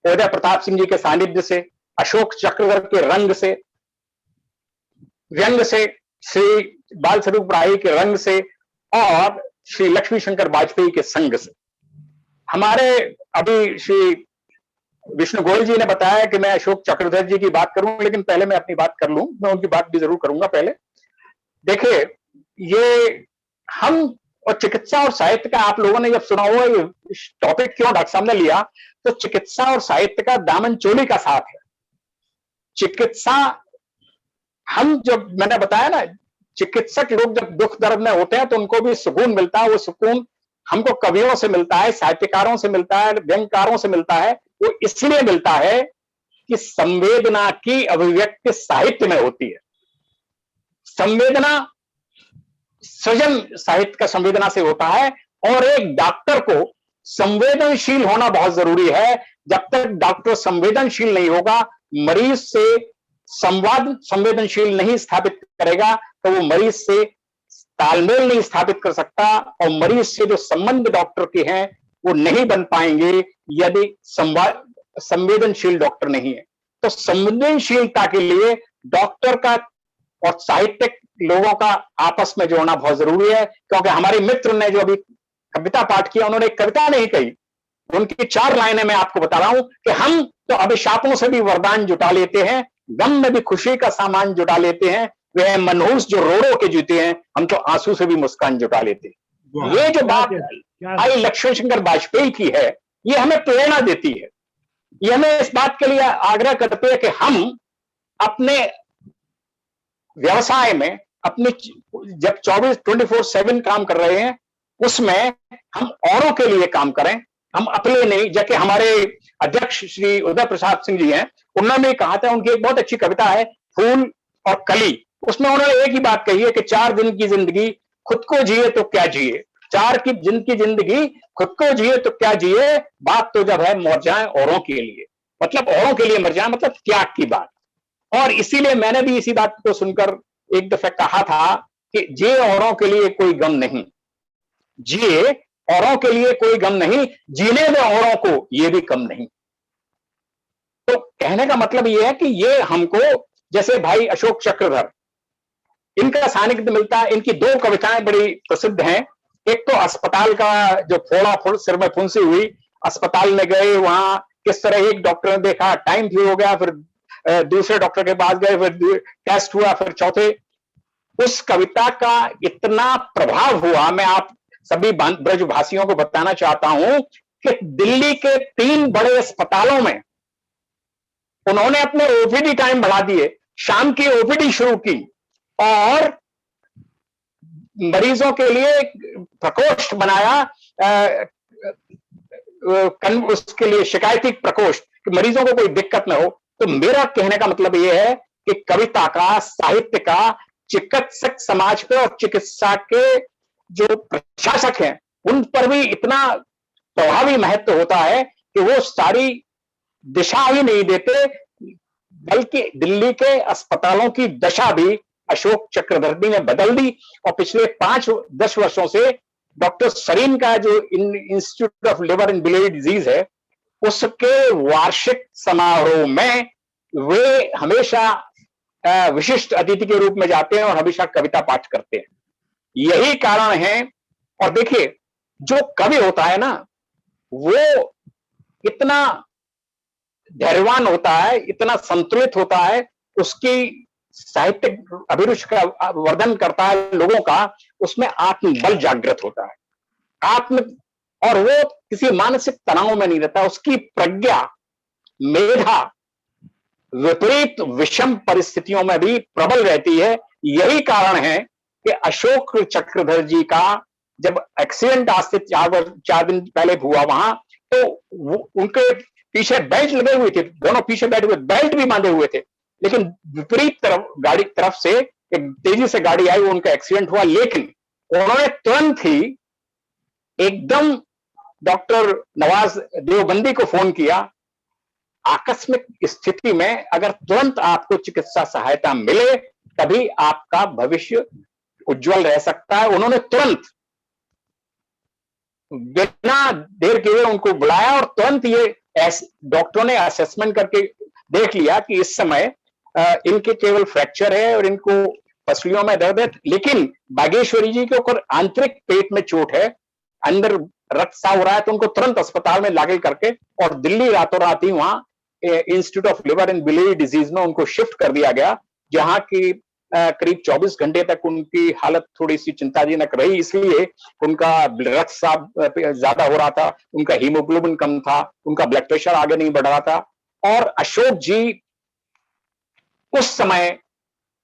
उदय प्रताप सिंह जी के सानिध्य से, अशोक चक्रधर के रंग से, व्यंग से, श्री बाल स्वरूप राय के रंग से और श्री लक्ष्मी शंकर वाजपेयी के संग से। हमारे अभी श्री विष्णु गोयल जी ने बताया कि मैं अशोक चक्रधर जी की बात करूं, लेकिन पहले मैं अपनी बात कर लूं। मैं उनकी बात भी जरूर करूंगा। पहले देखिए, ये हम और चिकित्सा और साहित्य का आप लोगों ने जब सुना हुआ ये टॉपिक क्यों डॉक्टर साहब ने लिया, तो चिकित्सा और साहित्य का दामन चोली का साथ है। चिकित्सा, हम जब मैंने बताया ना, चिकित्सक लोग जब दुख दर्द में होते हैं तो उनको भी सुकून मिलता है। वो सुकून हमको कवियों से मिलता है, साहित्यकारों से मिलता है, व्यंग्यकारों से मिलता है। वो इसलिए मिलता है कि संवेदना की अभिव्यक्ति साहित्य में होती है। संवेदना, सृजन साहित्य का संवेदना से होता है, और एक डॉक्टर को संवेदनशील होना बहुत जरूरी है। जब तक डॉक्टर संवेदनशील नहीं होगा, मरीज से संवाद संवेदनशील नहीं स्थापित करेगा, तो वो मरीज से तालमेल नहीं स्थापित कर सकता, और मरीज से जो संबंध डॉक्टर के हैं वो नहीं बन पाएंगे यदि संवेदनशील डॉक्टर नहीं है। तो संवेदनशीलता के लिए डॉक्टर का और साहित्यिक लोगों का आपस में जोड़ना बहुत जरूरी है। क्योंकि हमारे मित्र ने जो अभी कविता पाठ किया, उन्होंने एक कविता नहीं कही, उनकी 4 लाइनें मैं आपको बता रहा हूं कि हम तो अभिशापों से भी वरदान जुटा लेते हैं, गम में भी खुशी का सामान जुटा लेते हैं, वह मनहूस जो रोड़ों के जूते हैं, हम तो आंसू से भी मुस्कान जुटा लेते हैं। ये जो बात भाई लक्ष्मी शंकर वाजपेयी की है, ये हमें प्रेरणा देती है। ये हमें इस बात के लिए आग्रह करते हैं कि हम अपने व्यवसाय में, अपने जब 24/7 काम कर रहे हैं, उसमें हम औरों के लिए काम करें, हम अपने नहीं। जबकि हमारे अध्यक्ष श्री उदय प्रताप सिंह जी हैं, उन्होंने कहा था, उनकी एक बहुत अच्छी कविता है फूल और कली, उसमें उन्होंने एक ही बात कही है कि 4 दिन की जिंदगी खुद को जिए तो क्या जिए, उपचार की जिनकी जिंदगी खुद को जिए तो क्या जिए, बात तो जब है मर जाए औरों के लिए, मतलब औरों के लिए मर जाए, मतलब त्याग की बात। और इसीलिए मैंने भी इसी बात को सुनकर एक दफे कहा था कि जिए औरों के लिए कोई गम नहीं, जिए औरों के लिए कोई गम नहीं, जीने में औरों को ये भी कम नहीं। तो कहने का मतलब ये है कि ये हमको, जैसे भाई अशोक चक्रधर, इनका सानिध्य मिलता है। इनकी दो कविताएं बड़ी प्रसिद्ध हैं। एक तो अस्पताल का जो फोड़ा फोड़ सिर में फुंसी हुई, अस्पताल में गए, वहां किस तरह एक डॉक्टर ने देखा, टाइम भी हो गया, फिर दूसरे डॉक्टर के पास गए, फिर टेस्ट हुआ, फिर चौथे। उस कविता का इतना प्रभाव हुआ, मैं आप सभी ब्रजभाषियों को बताना चाहता हूं कि दिल्ली के 3 बड़े अस्पतालों में उन्होंने अपने ओपीडी टाइम बढ़ा दिए, शाम की ओपीडी शुरू की और मरीजों के लिए प्रकोष्ठ बनाया, उसके लिए शिकायती प्रकोष्ठ कि मरीजों को कोई दिक्कत ना हो। तो मेरा कहने का मतलब यह है कि कविता का, साहित्य का चिकित्सक समाज पे और चिकित्सा के जो प्रशासक हैं उन पर भी इतना प्रभावी महत्व होता है कि वो सारी दिशा ही नहीं देते, बल्कि दिल्ली के अस्पतालों की दशा भी अशोक चक्रवर्ती ने बदल दी। और पिछले 5-10 वर्षों से डॉक्टर सरीन का जो institute of liver and biliary disease है, उसके वार्षिक समारोह में वे हमेशा विशिष्ट अतिथि के रूप में जाते हैं और हमेशा कविता पाठ करते हैं। यही कारण है। और देखिए, जो कवि होता है ना, वो इतना धैर्यवान होता है, इतना संतुलित होता है, उसकी साहित्यिक अभिरुचि का वर्धन करता है लोगों का, उसमें आत्मबल जागृत होता है, और वो किसी मानसिक तनाव में नहीं रहता। उसकी प्रज्ञा, मेधा विपरीत विषम परिस्थितियों में भी प्रबल रहती है। यही कारण है कि अशोक चक्रधर जी का जब एक्सीडेंट आज से 4 दिन पहले हुआ वहां, तो उनके पीछे बेल्ट लगे हुए थे, दोनों पीछे बैठे हुए, बेल्ट भी बांधे हुए थे, लेकिन विपरीत तरफ से एक तेजी से गाड़ी आई, उनका एक्सीडेंट हुआ। लेकिन उन्होंने तुरंत ही एकदम डॉक्टर नवाज देवबंदी को फोन किया। आकस्मिक स्थिति में अगर तुरंत आपको चिकित्सा सहायता मिले तभी आपका भविष्य उज्जवल रह सकता है। उन्होंने तुरंत बिना देर किए उनको बुलाया और तुरंत ये डॉक्टरों ने असेसमेंट करके देख लिया कि इस समय इनके केवल फ्रैक्चर है और इनको पसलियों में दर्द है, लेकिन बागेश्वरी जी के ऊपर आंतरिक पेट में चोट है, अंदर रक्तस्राव हो रहा है। तो उनको तुरंत अस्पताल में दाखिल करके और दिल्ली रातों रात ही वहां institute of liver and biliary disease में उनको शिफ्ट कर दिया गया, जहां की करीब 24 घंटे तक उनकी हालत थोड़ी सी चिंताजनक रही, इसलिए उनका रक्तस्राव ज्यादा हो रहा था, उनका हीमोग्लोबिन कम था, उनका ब्लड प्रेशर आगे नहीं बढ़ रहा था। और अशोक जी उस समय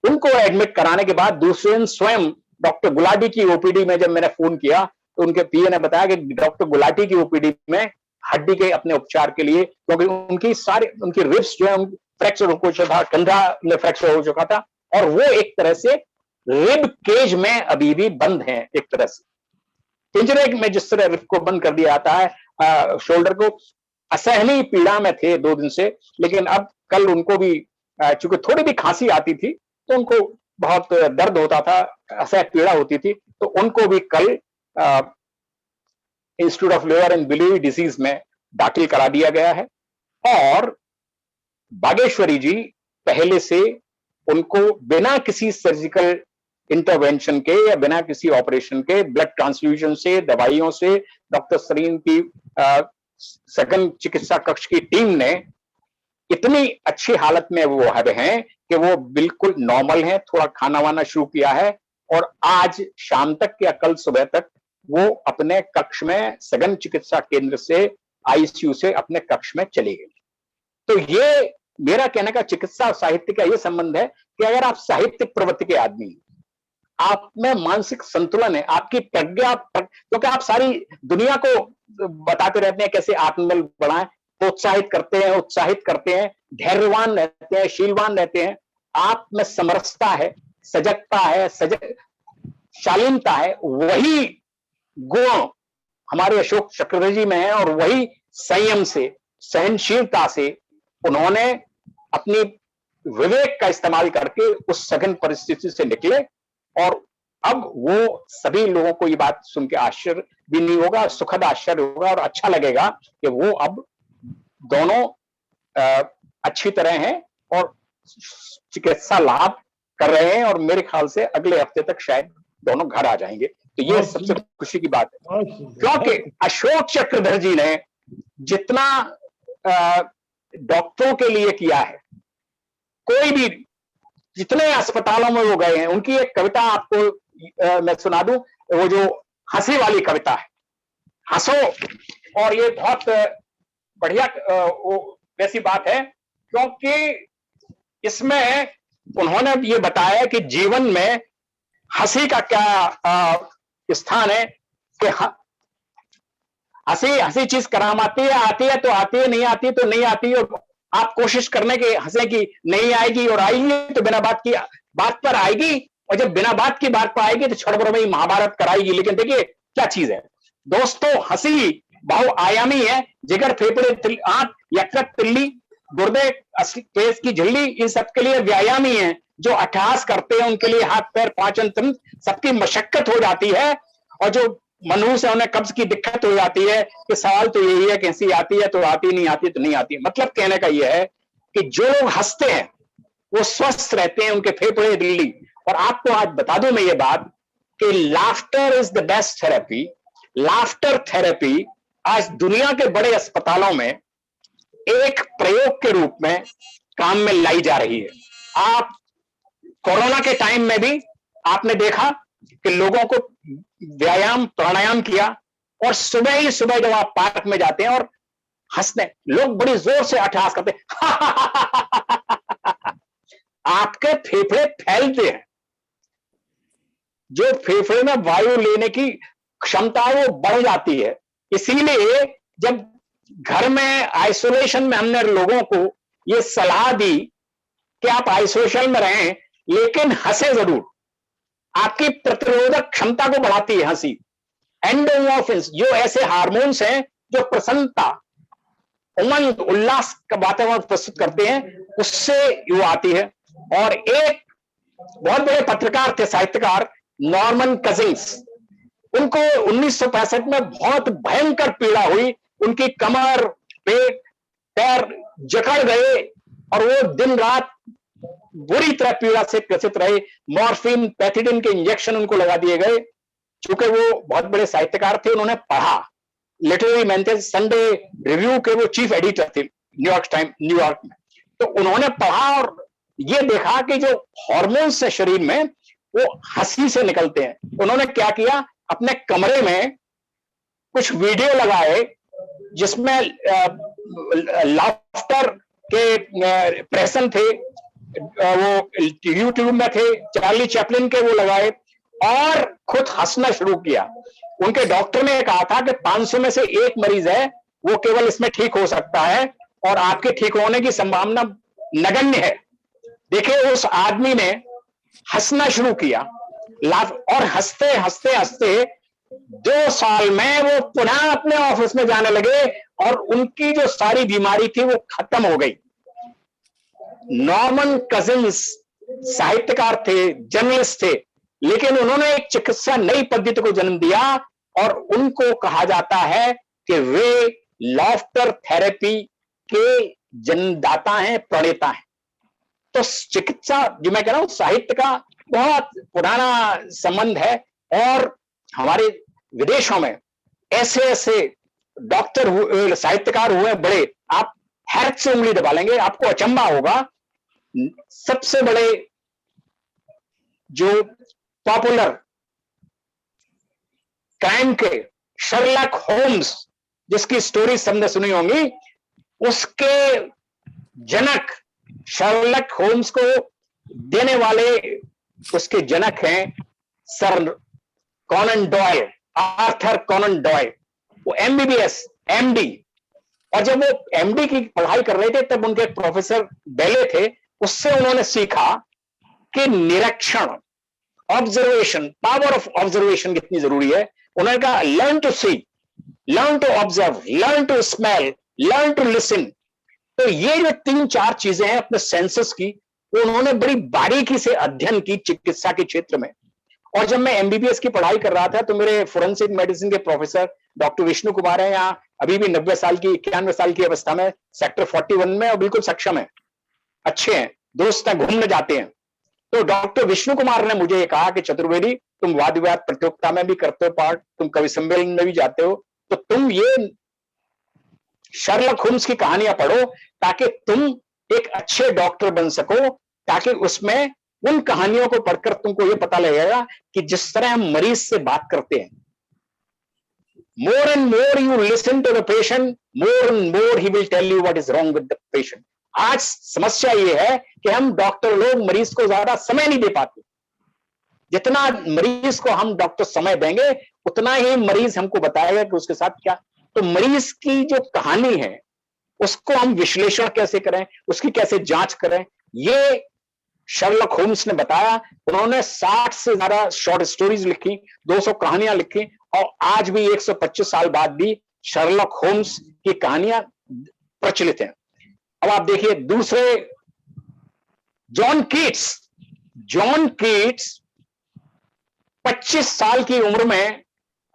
उनको एडमिट कराने के बाद दूसरे दिन स्वयं डॉक्टर गुलाटी की ओपीडी में जब मैंने फोन किया तो उनके पीए ने बताया कि डॉक्टर गुलाटी की ओपीडी में हड्डी के अपने उपचार के लिए, क्योंकि उनकी रिब्स जो है फ्रैक्चर हो चुका था, कंधा में फ्रैक्चर हो चुका था और वो एक तरह से रिब केज में अभी भी बंद हैं। एक तरह से पिंजरे में जिस तरह रिब को बंद कर दिया जाता है शोल्डर को, असहनीय पीड़ा में थे 2 दिन से। लेकिन अब कल उनको भी चूंकि थोड़ी भी खांसी आती थी तो उनको बहुत दर्द होता था, असह पीड़ा होती थी, तो उनको भी कल institute of liver and biliary disease में दाखिल करा दिया गया है। और बागेश्वरी जी पहले से उनको बिना किसी सर्जिकल इंटरवेंशन के या बिना किसी ऑपरेशन के ब्लड ट्रांसफ्यूजन से, दवाइयों से, डॉक्टर सरीन की सघन चिकित्सा कक्ष की टीम ने इतनी अच्छी हालत में वो हैं कि वो बिल्कुल नॉर्मल हैं। थोड़ा खाना वाना शुरू किया है और आज शाम तक या कल सुबह तक वो अपने कक्ष में सघन चिकित्सा केंद्र से आईसीयू से अपने कक्ष में चली गई। तो ये मेरा कहने का चिकित्सा और साहित्य का ये संबंध है कि अगर आप साहित्यिक प्रवृत्ति के आदमी, आप में मानसिक संतुलन है, आपकी प्रज्ञा, क्योंकि आप सारी दुनिया को बताते रहते हैं कैसे आत्मबल बढ़ाएं, प्रोत्साहित करते हैं, उत्साहित करते हैं, धैर्यवान रहते हैं, शीलवान रहते हैं, आप में समरसता है, सजगता है, शालीनता है, वही गुण हमारे अशोक चक्रधर जी में है, और वही संयम से, सहनशीलता से उन्होंने अपनी विवेक का इस्तेमाल करके उस सघन परिस्थिति से निकले। और अब वो सभी लोगों को ये बात सुन के आश्चर्य भी नहीं होगा, सुखद आश्चर्य होगा और अच्छा लगेगा कि वो अब दोनों अच्छी तरह हैं और चिकित्सा लाभ कर रहे हैं, और मेरे ख्याल से अगले हफ्ते तक शायद दोनों घर आ जाएंगे। तो ये सबसे खुशी की बात है, क्योंकि अशोक चक्रधर जी ने जितना डॉक्टरों के लिए किया है, कोई भी जितने अस्पतालों में वो गए हैं, उनकी एक कविता आपको मैं सुना दूं, वो जो हंसी वाली कविता है, हंसो, और ये बहुत बढ़िया वो वैसी बात है, क्योंकि इसमें उन्होंने ये बताया कि जीवन में हंसी का क्या स्थान है, कि हंसी चीज कराम आती है तो आती है, नहीं आती तो नहीं आती, और आप कोशिश करने के हंसे की नहीं आएगी, और आएगी तो बिना बात पर आएगी, और जब बिना बात की बात पर आएगी तो छड़बड़बड़ी महाभारत कराएगी। लेकिन देखिए क्या चीज है दोस्तों, हंसी बहुआयामी है। जिगर, फेफड़े, आंख, यकृत, तिल्ली, गुर्दे, पेट की झिल्ली, इन सबके लिए व्यायामी है। जो अट्ठहास करते हैं उनके लिए हाथ पैर पाचन तंत्र सबकी मशक्कत हो जाती है, और जो मनहूस है उन्हें कब्ज की दिक्कत हो जाती है। कि सवाल तो यही है कि हंसी आती है तो आती, नहीं आती तो नहीं आती। मतलब कहने का यह है कि जो लोग हंसते हैं वो स्वस्थ रहते हैं, उनके फेफड़े, दिल्ली। और आपको आज बता दूं मैं ये बात कि laughter is the best therapy. Laughter therapy आज दुनिया के बड़े अस्पतालों में एक प्रयोग के रूप में काम में लाई जा रही है। आप कोरोना के टाइम में भी आपने देखा कि लोगों को व्यायाम, प्राणायाम किया, और सुबह ही सुबह जब आप पार्क में जाते हैं और हंसते हैं, लोग बड़ी जोर से अट्ठहास करते हैं आपके फेफड़े फैलते हैं, जो फेफड़े में वायु लेने की क्षमता है वो बढ़ जाती है। इसीलिए जब घर में आइसोलेशन में हमने लोगों को ये सलाह दी कि आप आइसोलेशन में रहें लेकिन हंसे जरूर, आपकी प्रतिरोधक क्षमता को बढ़ाती है हंसी। एंडोमॉर्फिन्स जो ऐसे हार्मोन्स हैं जो प्रसन्नता, उमंग, उल्लास का वातावरण प्रस्तुत करते हैं, उससे वो आती है। और एक बहुत बड़े पत्रकार थे, साहित्यकार नॉर्मन कजिंस, उनको 1965 में बहुत भयंकर पीड़ा हुई, उनकी कमर, पेट, पैर जकड़ गए और वो दिन रात बुरी तरह पीड़ा से ग्रसित रहे। मॉर्फिन, पैथिडिन के इंजेक्शन उनको लगा दिए गए। चूंकि वो बहुत बड़े साहित्यकार थे, उन्होंने पढ़ा, लिटरेरी मैन थे, संडे रिव्यू के वो चीफ एडिटर थे न्यूयॉर्क में। तो उन्होंने पढ़ा और ये देखा कि जो हॉर्मोन्स है शरीर में वो हंसी से निकलते हैं। उन्होंने क्या किया, अपने कमरे में कुछ वीडियो लगाए जिसमें लाफ्टर के प्रेसन थे, वो यूट्यूब में थे, चार्ली चैपलिन के वो लगाए और खुद हंसना शुरू किया। उनके डॉक्टर ने कहा था कि 500 में से एक मरीज है वो केवल इसमें ठीक हो सकता है और आपके ठीक होने की संभावना नगण्य है। देखिए उस आदमी ने हंसना शुरू किया और हंसते हंसते हंसते 2 साल में वो पुनः अपने ऑफिस में जाने लगे और उनकी जो सारी बीमारी थी वो खत्म हो गई। नॉर्मन कजिंस साहित्यकार थे, जर्नलिस्ट थे, लेकिन उन्होंने एक चिकित्सा नई पद्धति को जन्म दिया और उनको कहा जाता है कि वे लाफ्टर थेरेपी के जन्मदाता हैं, प्रणेता हैं। तो चिकित्सा, जो मैं कह रहा हूं, साहित्य का बहुत पुराना संबंध है और हमारे विदेशों में ऐसे ऐसे डॉक्टर साहित्यकार हुए बड़े, आप हैरत से उंगली दबा लेंगे, आपको अचंभा होगा। सबसे बड़े जो पॉपुलर क्राइम के शर्लक होम्स, जिसकी स्टोरी सबने सुनी होंगी, उसके जनक शर्लक होम्स को देने वाले उसके जनक हैं sir Conan Doyle, Arthur Conan Doyle. वो एमबीबीएस, एमडी, और जब वो एमडी की पढ़ाई कर रहे थे तब उनके प्रोफेसर बेले थे, उससे उन्होंने सीखा कि निरीक्षण, ऑब्जर्वेशन, पावर ऑफ ऑब्जर्वेशन कितनी जरूरी है। उन्होंने कहा learn to see, learn to observe, learn to smell, learn to listen. तो ये जो 3-4 चीजें हैं अपने सेंसेस की, वो उन्होंने बड़ी बारीकी से अध्ययन की चिकित्सा के क्षेत्र में। और जब मैं एमबीबीएस की पढ़ाई कर रहा था तो मेरे फोरेंसिक मेडिसिन के प्रोफेसर डॉक्टर विष्णु कुमार हैं, यहाँ अभी भी 91 साल की अवस्था में सेक्टर 41 में, और बिल्कुल सक्षम है, अच्छे हैं, दुरुस्त हैं, घूमने जाते हैं। तो डॉक्टर विष्णु कुमार ने मुझे कहा कि चतुर्वेदी, तुम वाद विवाद प्रतियोगिता में भी करते हो पार्ट, तुम कवि सम्मेलन में भी जाते हो, तो तुम ये शर्लक होम्स की कहानियां पढ़ो ताकि तुम एक अच्छे डॉक्टर बन सको, ताकि उसमें उन कहानियों को पढ़कर तुमको ये पता लगेगा कि जिस तरह हम मरीज से बात करते हैं, more and more you listen to the patient, more and more he will tell you what is wrong with the patient. आज समस्या ये है कि हम डॉक्टर लोग मरीज को ज्यादा समय नहीं दे पाते। जितना मरीज को हम डॉक्टर समय देंगे उतना ही मरीज हमको बताएगा कि उसके साथ क्या। तो मरीज की जो कहानी है उसको हम विश्लेषण कैसे करें, उसकी कैसे जांच करें, ये शर्लक होम्स ने बताया। उन्होंने 60 से ज्यादा शॉर्ट स्टोरीज लिखी, 200 कहानियां लिखी, और आज भी 125 साल बाद भी शर्लक होम्स की कहानियां प्रचलित हैं। अब आप देखिए दूसरे, जॉन कीट्स 25 साल की उम्र में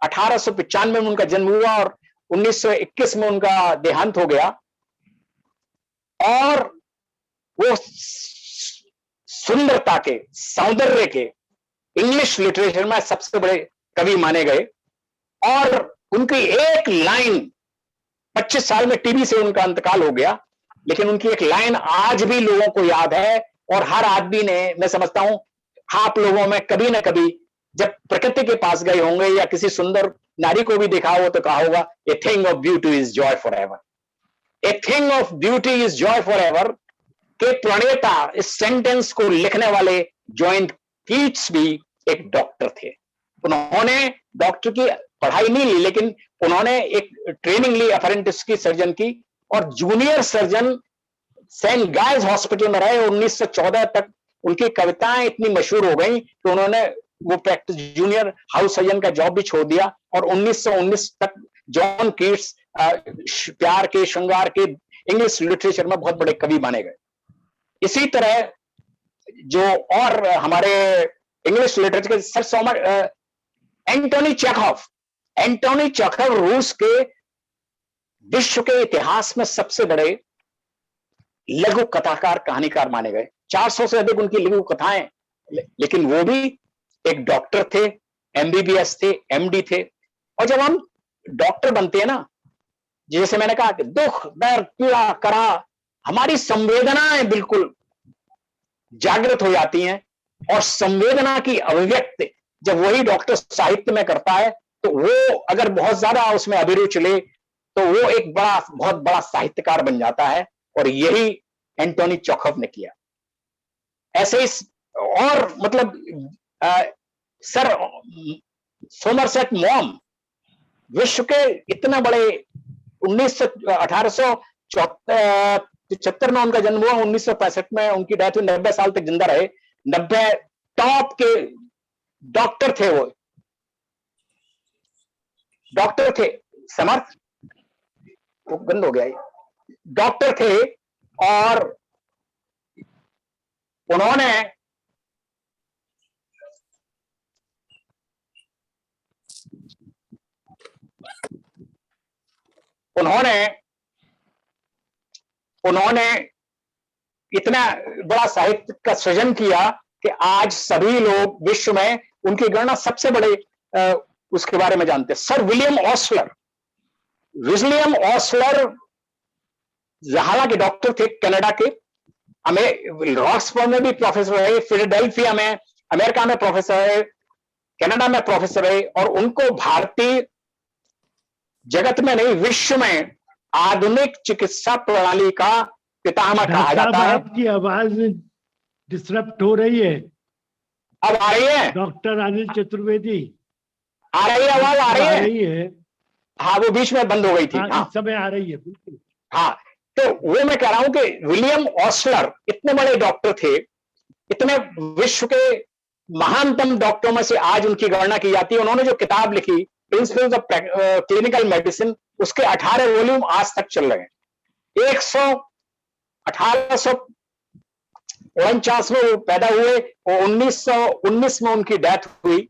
1895 में उनका जन्म हुआ और 1921 में उनका देहांत हो गया। और वो सुंदरता के, सौंदर्य के इंग्लिश लिटरेचर में सबसे बड़े कवि माने गए। और उनकी एक लाइन, 25 साल में टीबी से उनका इंतकाल हो गया, लेकिन उनकी एक लाइन आज भी लोगों को याद है। और हर आदमी ने, मैं समझता हूं आप लोगों में कभी ना कभी जब प्रकृति के पास गए होंगे या किसी सुंदर नारी को भी देखा हो तो कहा होगा, a thing of beauty is Joy for ever, a thing of beauty is Joy for ever के प्रणेता, इस सेंटेंस को लिखने वाले जॉन कीट्स भी एक डॉक्टर थे। उन्होंने डॉक्टर की पढ़ाई नहीं ली, लेकिन उन्होंने एक ट्रेनिंग ली अप्रेंटिस की, सर्जन की, और junior surgeon Saint Guy's hospital में रहे। 1914 तक उनकी कविताएं इतनी मशहूर हो गई कि उन्होंने वो प्रैक्टिस जूनियर हाउस सर्जन का जॉब भी छोड़ दिया। और 1919 तक जॉन कीट्स प्यार के, श्रृंगार के इंग्लिश लिटरेचर में बहुत बड़े कवि माने गए। इसी तरह जो और हमारे इंग्लिश लिटरेचर के सर सोमर, एंटोनी चेखव रूस के विश्व के इतिहास में सबसे बड़े लघु कथाकार, कहानीकार माने गए। 400 से अधिक उनकी लघु कथाएं, लेकिन वो भी एक डॉक्टर थे, एमबीबीएस थे, एमडी थे। और जब हम डॉक्टर बनते हैं ना, जैसे मैंने कहा कि दुख, दर्द, पीड़ा, करा, हमारी संवेदनाएं बिल्कुल जागृत हो जाती हैं। और संवेदना की अभिव्यक्ति जब वही डॉक्टर साहित्य में करता है तो वो अगर बहुत ज्यादा उसमें अभिरुचि ले तो वो एक बहुत बड़ा साहित्यकार बन जाता है। और यही एंटोनी चेखव ने किया। ऐसे ही और मतलब सर सोमरसेट मॉम विश्व के इतना बड़े 1875 में उनका जन्म हुआ, 1965 में उनकी डेथ हुई, 90 साल तक जिंदा रहे। 90 टॉप के डॉक्टर थे, वो डॉक्टर थे, समर्थ वो बंद हो गया, डॉक्टर थे। और उन्होंने इतना बड़ा साहित्य का सृजन किया कि आज सभी लोग विश्व में उनकी गणना सबसे बड़े उसके बारे में जानते हैं। सर विलियम ऑस्लर हालांकि डॉक्टर थे, कनाडा के, रॉक्सफोर्ड में भी प्रोफेसर रहे, फिलाडेल्फिया में अमेरिका में प्रोफेसर रहे, कनाडा में प्रोफेसर रहे। और उनको भारतीय जगत में नहीं, विश्व में आधुनिक चिकित्सा प्रणाली का पितामह कहा जाता है। आपकी आवाज डिस्टर्ब हो रही है। अब आ रही है? डॉक्टर अनिल चतुर्वेदी, आ रही है आवाज? आ रही है? हाँ, वो बीच में बंद हो गई थी। हाँ, इस समय आ रही है बिल्कुल। हाँ, तो वो मैं कह रहा हूं कि विलियम ऑस्लर इतने बड़े डॉक्टर थे, इतने विश्व के महानतम डॉक्टरों में से आज उनकी गणना की जाती है। उन्होंने जो किताब लिखी प्रिंसिपल्स ऑफ क्लिनिकल मेडिसिन, उसके 18 वॉल्यूम आज तक चल रहे हैं। 1849 में वो पैदा हुए और 1919 में उनकी डेथ हुई।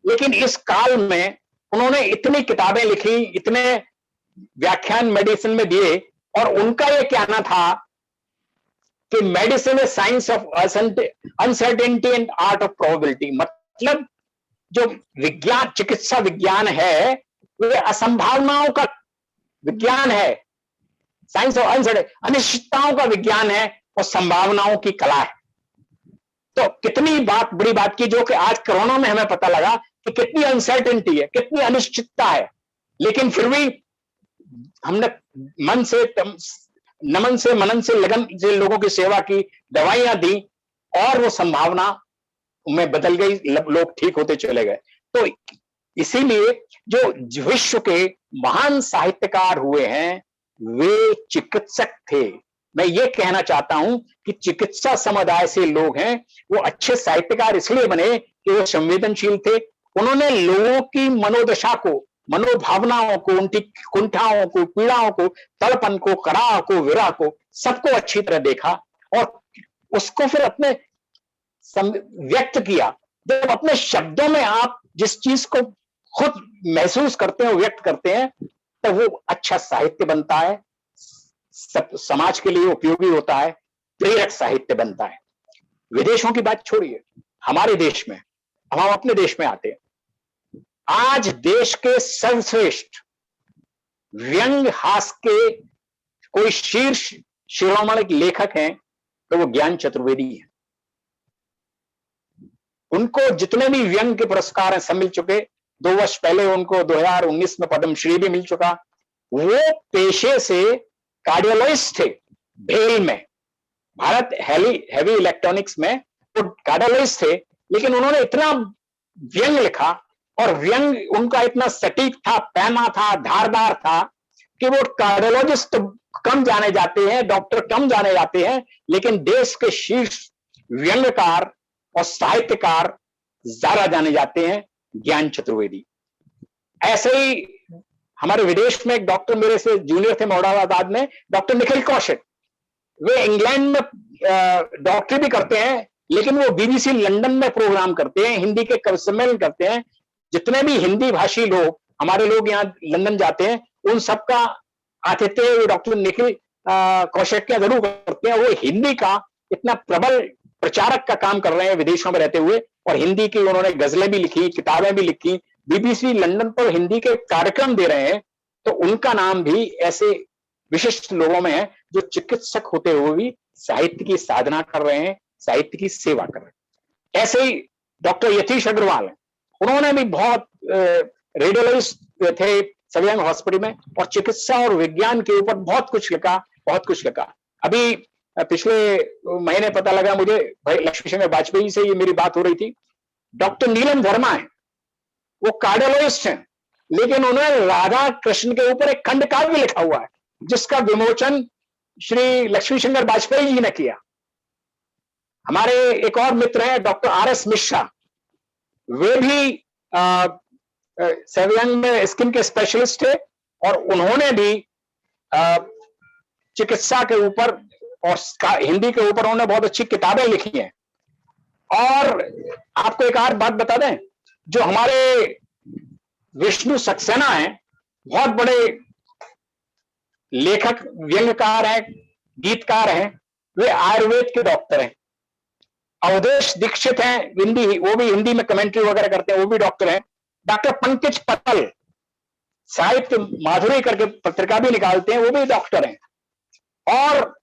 लेकिन इस काल में उन्होंने इतनी किताबें लिखी, इतने व्याख्यान मेडिसिन में दिए, और उनका यह कहना था कि medicine is science of uncertainty and art of probability. मतलब जो विज्ञान, चिकित्सा विज्ञान है, वह असंभावनाओं का विज्ञान है, साइंस ऑफ अनसर्टेनिटी, अनिश्चितताओं का विज्ञान है और संभावनाओं की कला है। तो कितनी बड़ी बात की, जो कि आज कोरोना में हमें पता लगा कि कितनी अनसर्टेनिटी है, कितनी अनिश्चितता है, लेकिन फिर भी हमने मन से, नमन से, मनन से, लगन से लोगों की सेवा की, दवाइयां दी, और वो संभावना में बदल गई, लोग ठीक होते चले गए। तो इसीलिए जो विश्व के महान साहित्यकार हुए हैं वे चिकित्सक थे। मैं ये कहना चाहता हूं कि चिकित्सा समुदाय से लोग हैं, वो अच्छे साहित्यकार इसलिए बने कि वो संवेदनशील थे। उन्होंने लोगों की मनोदशा को, मनोभावनाओं को, उनकी कुंठाओं को, पीड़ाओं को, तड़पन को, कराह को, विरह को, सबको अच्छी तरह देखा और उसको फिर अपने व्यक्त किया। जब अपने शब्दों में आप जिस चीज को खुद महसूस करते हैं, व्यक्त करते हैं, तो वो अच्छा साहित्य बनता है, सब समाज के लिए उपयोगी होता है, प्रेरक साहित्य बनता है। विदेशों की बात छोड़िए, हमारे देश में, हम अपने देश में आते हैं। आज देश के सर्वश्रेष्ठ व्यंग हास के कोई शीर्ष शिरोमणि लेखक हैं तो वो ज्ञान चतुर्वेदी है। उनको जितने भी व्यंग के पुरस्कार हैं सब मिल चुके। 2 वर्ष पहले उनको 2019 में पद्मश्री भी मिल चुका। वो पेशे से कार्डियोलॉजिस्ट थे, भेल में, भारत हैवी इलेक्ट्रॉनिक्स में वो कार्डियोलॉजिस्ट थे। लेकिन उन्होंने इतना व्यंग लिखा और व्यंग उनका इतना सटीक था, पैना था, धारदार था कि वो कार्डियोलॉजिस्ट कम जाने जाते हैं, डॉक्टर कम जाने जाते हैं, लेकिन देश के शीर्ष व्यंगकार और साहित्यकार ज्यादा जाने जाते हैं, ज्ञान चतुर्वेदी। ऐसे ही हमारे विदेश में एक डॉक्टर मेरे से जूनियर थे मोहम्मदाबाद में, डॉक्टर निखिल कौशिक। वे इंग्लैंड में डॉक्टरी भी करते हैं, लेकिन वो BBC लंदन में प्रोग्राम करते हैं, हिंदी के कवि सम्मेलन करते हैं। जितने भी हिंदी भाषी लोग, हमारे लोग यहाँ लंदन जाते हैं, उन सबका आतिथ्य डॉक्टर निखिल कौशिक क्या जरूर करते हैं। वो हिंदी का इतना प्रबल प्रचारक का काम कर रहे हैं विदेशों में रहते हुए, और हिंदी की उन्होंने गजलें भी लिखी, किताबें भी लिखी, BBC लंदन पर हिंदी के कार्यक्रम दे रहे हैं। तो उनका नाम भी ऐसे विशिष्ट लोगों में है जो चिकित्सक होते हुए भी साहित्य की साधना कर रहे हैं, साहित्य की सेवा कर रहे हैं। ऐसे ही डॉक्टर यतीश अग्रवाल है, उन्होंने भी बहुत रेडियोलॉजिस्ट थे सवियांग हॉस्पिटल में, और चिकित्सा और विज्ञान के ऊपर बहुत कुछ लिखा। अभी पिछले महीने पता लगा मुझे, भाई लक्ष्मी शंकर वाजपेयी से ये मेरी बात हो रही थी, डॉक्टर नीलम वर्मा है, वो कार्डियोलॉजिस्ट हैं, लेकिन उन्होंने राधा कृष्ण के ऊपर एक खंड काव्य लिखा हुआ है जिसका विमोचन श्री लक्ष्मी शंकर वाजपेयी जी ने किया। हमारे एक और मित्र हैं डॉक्टर RS मिश्रा, वे भी सवियांग में स्किन के स्पेशलिस्ट थे, और उन्होंने भी चिकित्सा के ऊपर और हिंदी के ऊपर उन्होंने बहुत अच्छी किताबें लिखी हैं। और आपको एक और बात बता दें, जो हमारे विष्णु सक्सेना हैं, बहुत बड़े लेखक, व्यंग्यकार हैं, गीतकार हैं, वे आयुर्वेद के डॉक्टर हैं। अवधेश दीक्षित हैं, वो भी हिंदी में कमेंट्री वगैरह करते हैं, वो भी डॉक्टर हैं। डॉक्टर पंकज पटल साहित्य माधुरी करके पत्रिका भी निकालते हैं, वो भी डॉक्टर हैं। और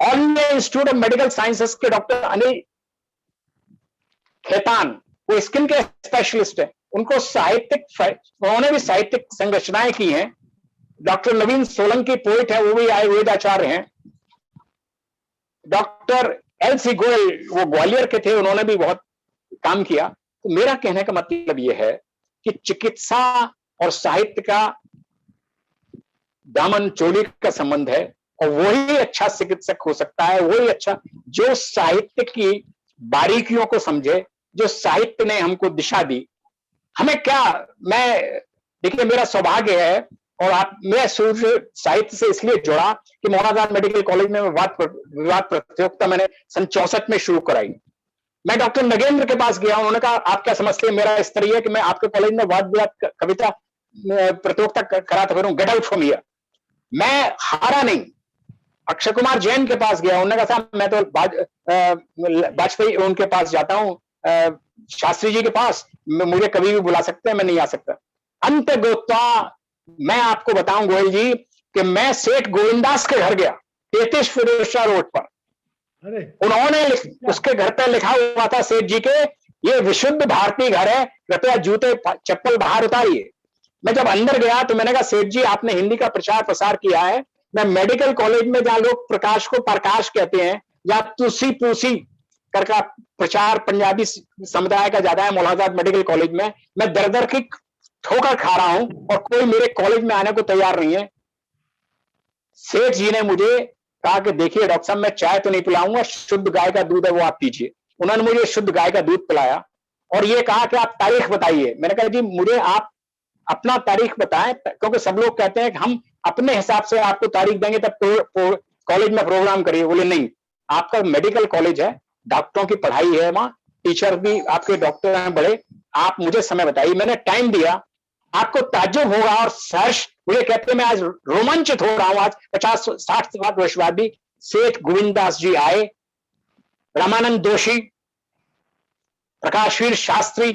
all India institute of medical sciences के डॉक्टर अनिल खेतान, वो स्किन के स्पेशलिस्ट हैं, उनको उन्होंने भी साहित्यिक संरचनाएं की हैं। डॉक्टर नवीन सोलंकी पोइट है, वो भी आयुर्वेदाचार्य हैं। डॉक्टर LC गोयल, वो ग्वालियर के थे, उन्होंने भी बहुत काम किया। तो मेरा कहने का मतलब यह है कि चिकित्सा और साहित्य का दामन चोली का संबंध है, और वही अच्छा चिकित्सक हो सकता है, वही अच्छा जो साहित्य की बारीकियों को समझे, जो साहित्य ने हमको दिशा दी। हमें क्या, मैं देखिए मेरा सौभाग्य है और आप, मैं सूर्य साहित्य से इसलिए जुड़ा कि मौलाना मेडिकल कॉलेज में विवाद प्रतियोगिता मैंने सन 64 में शुरू कराई। मैं डॉक्टर नगेंद्र के पास गया, उन्होंने कहा आप क्या समझते हैं, मेरा स्तर है कि मैं आपके कॉलेज में वाद विवाद कविता प्रतियोगिता कराता फिरूं, गेट आउट फ्रॉम हियर। मैं हारा नहीं। अक्षय कुमार जैन के पास गया, उन्होंने कहा मैं तो वाजपेयी उनके पास जाता हूं, शास्त्री जी के पास, मुझे कभी भी बुला सकते हैं, मैं नहीं आ सकता। अंत गोता मैं आपको बताऊं गोयल जी कि मैं सेठ गोविंदास के घर गया, 33 फिरोजशाह रोड पर। उन्होंने उसके घर पर लिखा हुआ था सेठ जी के, ये विशुद्ध भारतीय घर है, कृपया जूते चप्पल बाहर उतारिए। मैं जब अंदर गया तो मैंने कहा सेठ जी आपने हिंदी का प्रचार प्रसार किया है, मैं मेडिकल कॉलेज में जहां लोग प्रकाश को प्रकाश कहते हैं या तुसी पूसी करका प्रचार पंजाबी समुदाय का ज्यादा है, मौलाना मेडिकल कॉलेज में मैं दर दर की ठोकर खा रहा हूं और कोई मेरे कॉलेज में आने को तैयार नहीं है। सेठ जी ने मुझे कहा कि देखिए डॉक्टर साहब मैं चाय तो नहीं पिलाऊंगा, शुद्ध गाय का दूध है वो आप पीजिए। उन्होंने मुझे शुद्ध गाय का दूध पिलाया और ये कहा कि आप तारीख बताइए। मैंने कहा जी मुझे आप अपना तारीख बताएं, क्योंकि सब लोग कहते हैं कि हम अपने हिसाब से आपको तारीख देंगे तब तो कॉलेज में प्रोग्राम करिए। बोले नहीं, आपका मेडिकल कॉलेज है, डॉक्टरों की पढ़ाई है, वहां टीचर भी आपके डॉक्टर हैं बड़े, आप मुझे समय बताइए। मैंने टाइम दिया, आपको ताज्जुब होगा और सर्ष मुझे कहते हैं मैं आज रोमांचित हो रहा हूं। आज 50-60 वर्ष बाद भी सेठ गोविंदास जी आए, रामानंद दोषी, प्रकाशवीर शास्त्री,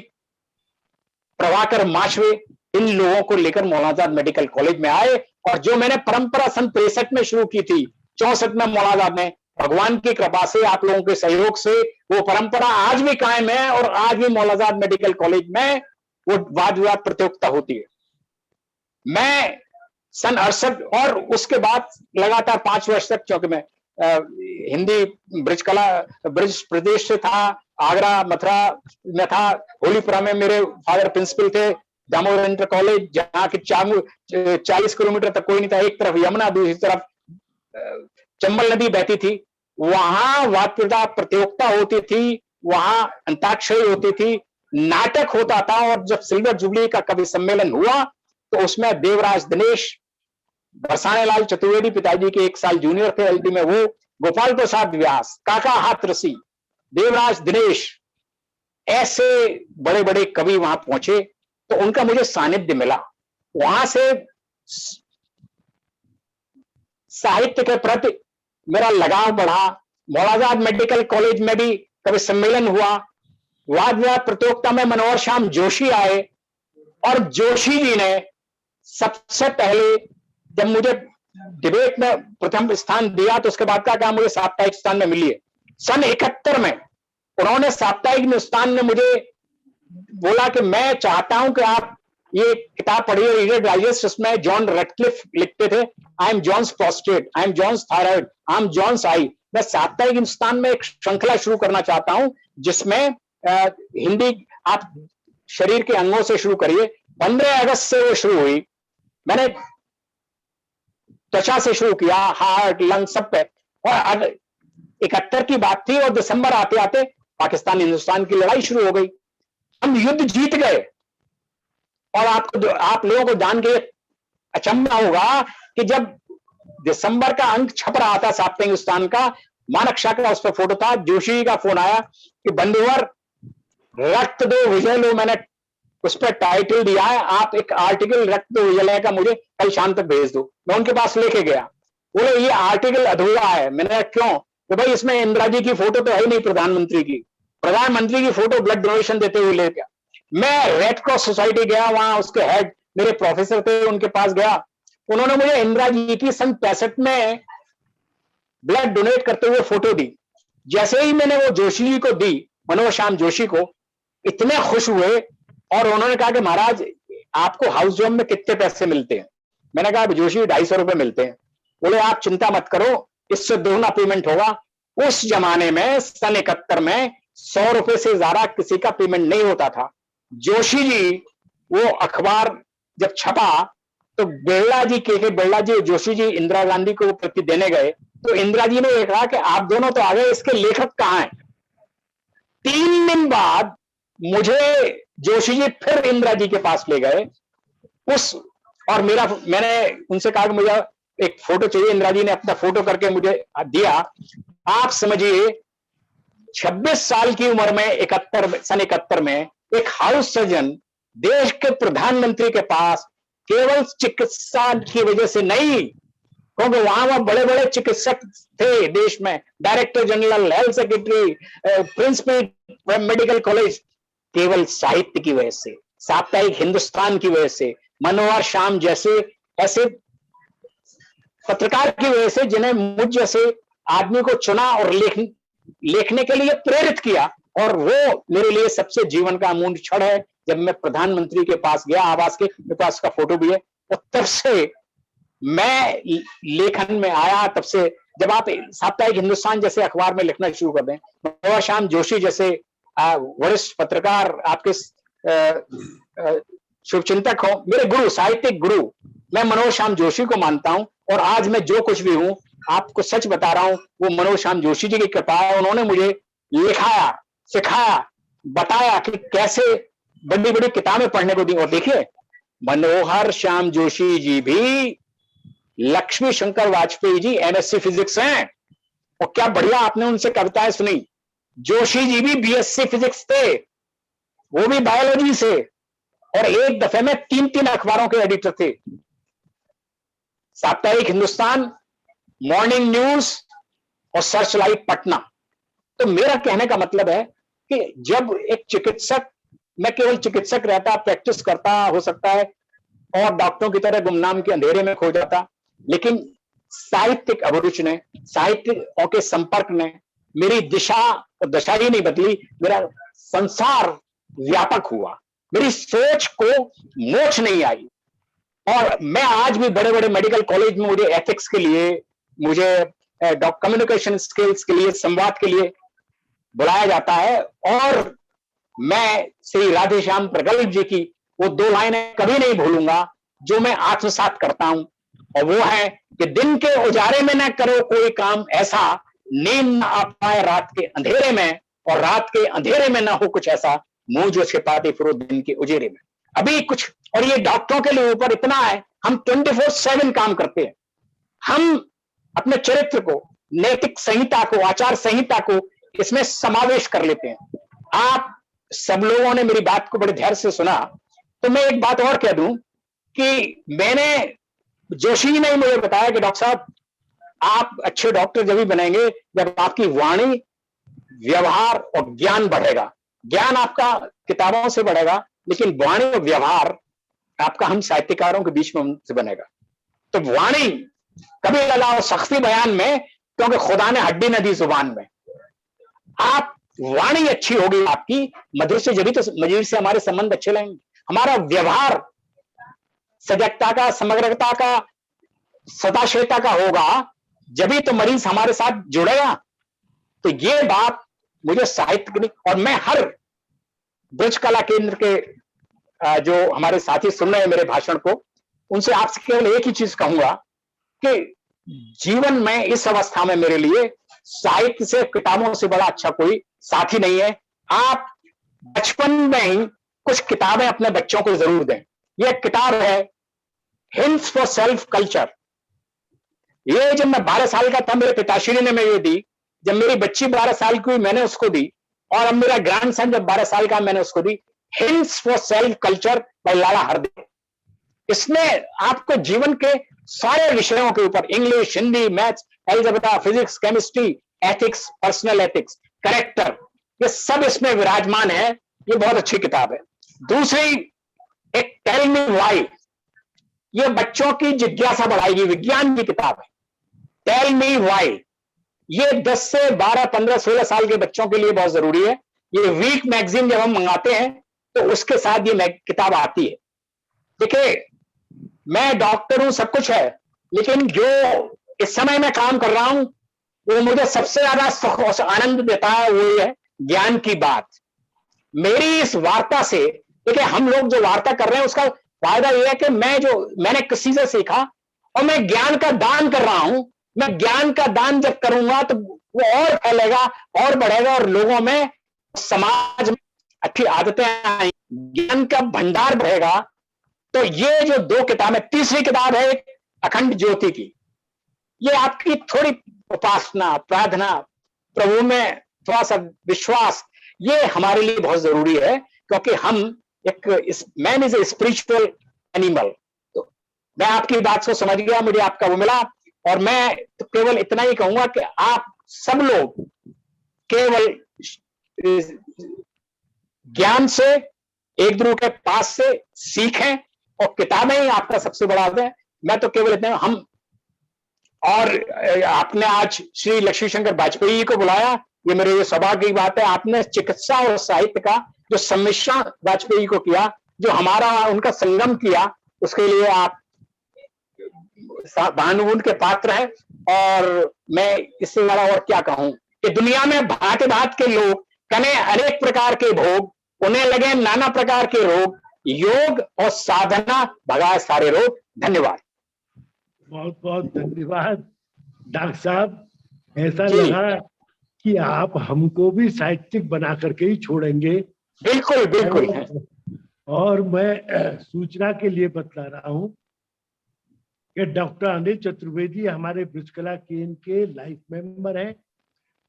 प्रभाकर माचवे, इन लोगों को लेकर मौलाना मेडिकल कॉलेज में आए और जो मैंने परंपरा सन 63 में शुरू की थी, 64 में मौलाना ने, भगवान की कृपा से आप लोगों के सहयोग से वो परंपरा आज भी कायम है और आज भी मौलाना मेडिकल कॉलेज में वो वाद विवाद प्रतियोगिता होती है। मैं सन 68 और उसके बाद लगातार 5 वर्ष तक, क्योंकि मैं हिंदी ब्रज प्रदेश से था, आगरा मथुरा में था, होलीपुरा में मेरे फादर प्रिंसिपल थे, दामोदर इंटर कॉलेज जहाँ के 40 किलोमीटर तक कोई नहीं था, एक तरफ यमुना दूसरी तरफ चंबल नदी बहती थी, वहां वाद विवाद प्रतियोगिता होती थी, वहां अंताक्षरी होती थी, नाटक होता था। और जब सिल्वर जुबली का कवि सम्मेलन हुआ तो उसमें देवराज दिनेश, बरसाने लाल चतुर्वेदी पिताजी के 1 साल जूनियर थे एलडी में, वो गोपाल प्रसाद व्यास, काका हाथरसी, देवराज दिनेश, ऐसे बड़े बड़े कवि वहां पहुंचे तो उनका मुझे सानिध्य मिला। वहां से साहित्य के प्रति मेरा लगाव बढ़ा। मौलाना मेडिकल कॉलेज में भी कवि सम्मेलन हुआ, वाद विवाद प्रतियोगिता में मनोहर श्याम जोशी आए और जोशी जी ने सबसे पहले जब मुझे डिबेट में प्रथम स्थान दिया तो उसके बाद कहा मुझे साप्ताहिक स्थान में मिली है। सन 71 में उन्होंने साप्ताहिक स्थान में मुझे बोला कि मैं चाहता हूं कि आप ये किताब पढ़िए, रीडर डाइजेस्ट, उसमें जॉन रटक्लिफ लिखते थे, I am John's prostate, I am John's thyroid, I am John's I. मैं साप्ताहिक हिंदुस्तान में एक श्रृंखला शुरू करना चाहता हूं जिसमें हिंदी आप शरीर के अंगों से शुरू करिए। 15 अगस्त से वो शुरू हुई, मैंने त्वचा से शुरू किया, हार्ट लंग सब पे, और 71 की बात थी और दिसंबर आते आते पाकिस्तान हिंदुस्तान की लड़ाई शुरू हो गई। हम युद्ध जीत गए और आप लोगों को जान के अचंभा होगा कि जब दिसंबर का अंक छप रहा था साप्ताहिक हिंदुस्तान का, मानक शाह का उस पर फोटो था, जोशी का फोन आया कि बंधुवर रक्त दो विजय लो, मैंने उस पर टाइटल दिया है, आप एक आर्टिकल रक्त दो विजय का मुझे कल शाम तक भेज दो। मैं उनके पास लेके गया, बोले ये आर्टिकल अधूरा है। मैंने क्यों? तो भाई इसमें इंदिरा जी की फोटो तो है ही नहीं, प्रधानमंत्री की फोटो ब्लड डोनेशन देते हुए ले गया। मैं रेड क्रॉस सोसाइटी गया, वहां उसके हेड मेरे प्रोफेसर थे, उनके पास गया, उन्होंने मुझे इंदिरा जी की सन 65 में ब्लड डोनेट करते हुए फोटो दी। जैसे ही मैंने वो जोशी जी को दी, मनोहर श्याम जोशी को, इतने खुश हुए और उन्होंने कहा कि महाराज आपको हाउस जॉब में कितने पैसे मिलते हैं? मैंने कहा जोशी 250 रुपए मिलते हैं। बोले आप चिंता मत करो, इससे दोगुना पेमेंट होगा। उस जमाने में सन 71 में 100 रुपए से ज्यादा किसी का पेमेंट नहीं होता था। जोशी जी वो अखबार जब छपा तो बिरला जी के बिरला जी जोशी जी इंदिरा गांधी को प्रति देने गए तो इंदिरा जी ने कहा कि आप दोनों तो आ गए, इसके लेखक कहां हैं? 3 दिन बाद मुझे जोशी जी फिर इंदिरा जी के पास ले गए और मैंने उनसे कहा कि मुझे एक फोटो चाहिए। इंदिरा जी ने अपना फोटो करके मुझे दिया। आप समझिए 26 साल की उम्र में सन 71 में एक हाउस सर्जन देश के प्रधानमंत्री के पास केवल चिकित्सा की वजह से नहीं, क्योंकि वहां बड़े बड़े चिकित्सक थे देश में, director general, health secretary, principal medical college, केवल साहित्य की वजह से, साप्ताहिक हिंदुस्तान की वजह से, मनोहर श्याम जैसे ऐसे पत्रकार की वजह से जिन्हें मुझ जैसे आदमी को चुना और लिखने के लिए प्रेरित किया। और वो मेरे लिए सबसे जीवन का अमूल्य क्षण है जब मैं प्रधानमंत्री के पास गया, आवास के, मेरे पास का फोटो भी है। और तब से मैं लेखन में आया। तब से जब आप साप्ताहिक हिंदुस्तान जैसे अखबार में लिखना शुरू कर दें, मनोहर श्याम जोशी जैसे वरिष्ठ पत्रकार आपके शुभचिंतक हो, मेरे गुरु, साहित्यिक गुरु, मैं मनोहर श्याम जोशी को मानता हूं। और आज मैं जो कुछ भी हूं, आपको सच बता रहा हूं, वो मनोहर श्याम जोशी जी की कृपा है। उन्होंने मुझे लिखाया, सिखाया, बताया कि कैसे बड़ी बड़ी किताबें पढ़ने को दी। और देखिए, मनोहर श्याम जोशी जी भी लक्ष्मी शंकर वाजपेयी जी MSc फिजिक्स हैं। और क्या बढ़िया आपने उनसे कविताएं सुनी। जोशी जी भी BSc फिजिक्स थे, वो भी बायोलॉजी से, और एक दफे में 3 अखबारों के एडिटर थे, साप्ताहिक हिंदुस्तान, मॉर्निंग न्यूज और सर्चलाइट पटना। तो मेरा कहने का मतलब है कि जब एक चिकित्सक, मैं केवल चिकित्सक रहता, प्रैक्टिस करता, हो सकता है और डॉक्टरों की तरह गुमनाम के अंधेरे में खो जाता, लेकिन साहित्यिक अभिरुचि ने, साहित्य के संपर्क ने मेरी दिशा और दशा ही नहीं बदली, मेरा संसार व्यापक हुआ, मेरी सोच को मोच नहीं आई। और मैं आज भी बड़े बड़े मेडिकल कॉलेज में मुझे एथिक्स के लिए, मुझे कम्युनिकेशन स्किल्स के लिए, संवाद के लिए बुलाया जाता है। और मैं श्री राधेश्याम प्रगल्भ जी की वो 2 लाइनें कभी नहीं भूलूंगा जो मैं आत्मसात करता हूं, और वो है कि दिन के उजारे में न करो कोई काम ऐसा, नींद न आ पाए रात के अंधेरे में, और रात के अंधेरे में ना हो कुछ ऐसा, मुंह जो छिपाते फिरो दिन के उजेरे में। अभी कुछ, और ये डॉक्टरों के लिए ऊपर इतना है, हम 24/7 काम करते हैं। हम अपने चरित्र को, नैतिक संहिता को, आचार संहिता को इसमें समावेश कर लेते हैं। आप सब लोगों ने मेरी बात को बड़े धैर्य से सुना, तो मैं एक बात और कह दूं कि मैंने, जोशी ने मुझे बताया कि डॉक्टर साहब, आप अच्छे डॉक्टर जब भी बनेंगे जब आपकी वाणी, व्यवहार और ज्ञान बढ़ेगा। ज्ञान आपका किताबों से बढ़ेगा, लेकिन वाणी और व्यवहार आपका हम साहित्यकारों के बीच में से बनेगा। तो वाणी कभी लगाओ सख्ती बयान में, क्योंकि खुदा ने हड्डी न दी जुबान में। आप वाणी अच्छी होगी आपकी, मधुर से, जब तो मजीर से हमारे संबंध अच्छे रहेंगे। हमारा व्यवहार सजगता का, समग्रता का, सदाशयता का होगा, जब तो मरीज हमारे साथ जुड़ेगा। तो ये बात मुझे साहित्य की, और मैं हर ब्रज कला केंद्र के जो हमारे साथी सुन रहे हैं मेरे भाषण को, उनसे आपसे केवल एक ही चीज कहूंगा कि जीवन में इस अवस्था में मेरे लिए साहित्य से, किताबों से बड़ा अच्छा कोई साथी नहीं है। आप बचपन में ही कुछ किताबें अपने बच्चों को जरूर दें। यह किताब है हिंट्स फॉर सेल्फ कल्चर। ये जब मैं 12 साल का था, मेरे पिताश्री ने मुझे दी। जब मेरी बच्ची 12 साल की हुई, मैंने उसको दी, और अब मेरा ग्रैंडसन जब 12 साल का, मैंने उसको दी। Hints for self culture by Lala Hardev. इसमें आपको जीवन के सारे विषयों के ऊपर, English, Hindi, maths, algebra, physics, chemistry, ethics, personal ethics, character, ये सब इसमें विराजमान है। ये बहुत अच्छी किताब है। दूसरी एक टेल मी व्हाई, ये बच्चों की जिज्ञासा बढ़ाएगी, विज्ञान की किताब है। टेल मी व्हाई, ये 10 से 12, 15, 16 साल के बच्चों के लिए बहुत जरूरी है। ये वीक मैगजीन जब हम मंगाते हैं तो उसके साथ ये किताब आती है। देखिए, मैं डॉक्टर हूं, सब कुछ है, लेकिन जो इस समय मैं काम कर रहा हूं वो मुझे सबसे ज्यादा सुख और आनंद देता है, वो ये है ज्ञान की बात। मेरी इस वार्ता से, देखिए हम लोग जो वार्ता कर रहे हैं उसका फायदा यह है कि मैंने किसी से सीखा और मैं ज्ञान का दान कर रहा हूं। मैं ज्ञान का दान जब करूंगा तो वो और फैलेगा और बढ़ेगा, और लोगों में, समाज में अच्छी आदतें आएंगी। ज्ञान का भंडार बढ़ेगा। तो ये जो 2 किताबें, तीसरी किताब है अखंड ज्योति की, ये आपकी थोड़ी उपासना, प्रार्थना, प्रभु में थोड़ा सा विश्वास, ये हमारे लिए बहुत जरूरी है, क्योंकि हम man is a spiritual animal. तो मैं आपकी बात को समझ गया, मुझे आपका वो मिला, और मैं तो केवल इतना ही कहूंगा कि आप सब लोग केवल ज्ञान से, एक दूसरे के पास से सीखें, और किताबें ही आपका सबसे बड़ा है। मैं तो केवल इतना, हम और आपने आज श्री लक्ष्मी शंकर वाजपेयी जी को बुलाया, ये मेरे लिए सौभाग्य की बात है। आपने चिकित्सा और साहित्य का जो सम्मिश्रण वाजपेयी को किया, जो हमारा उनका संगम किया, उसके लिए आप भानुगुण के पात्र हैं। और मैं इससे ज्यादा और क्या कहूं कि दुनिया में भांति भांति के लोग कने अनेक प्रकार के भोग, उन्हें लगे नाना प्रकार के रोग, योग और साधना भगाए सारे रोग। धन्यवाद। बहुत बहुत धन्यवाद डॉक्टर साहब। ऐसा जी। लगा कि आप हमको भी साहित्यिक बना करके ही छोड़ेंगे। बिल्कुल बिल्कुल। और मैं सूचना के लिए बतला रहा हूं कि डॉक्टर अनिल चतुर्वेदी हमारे ब्रिजकला केंद्र के लाइफ मेंबर हैं।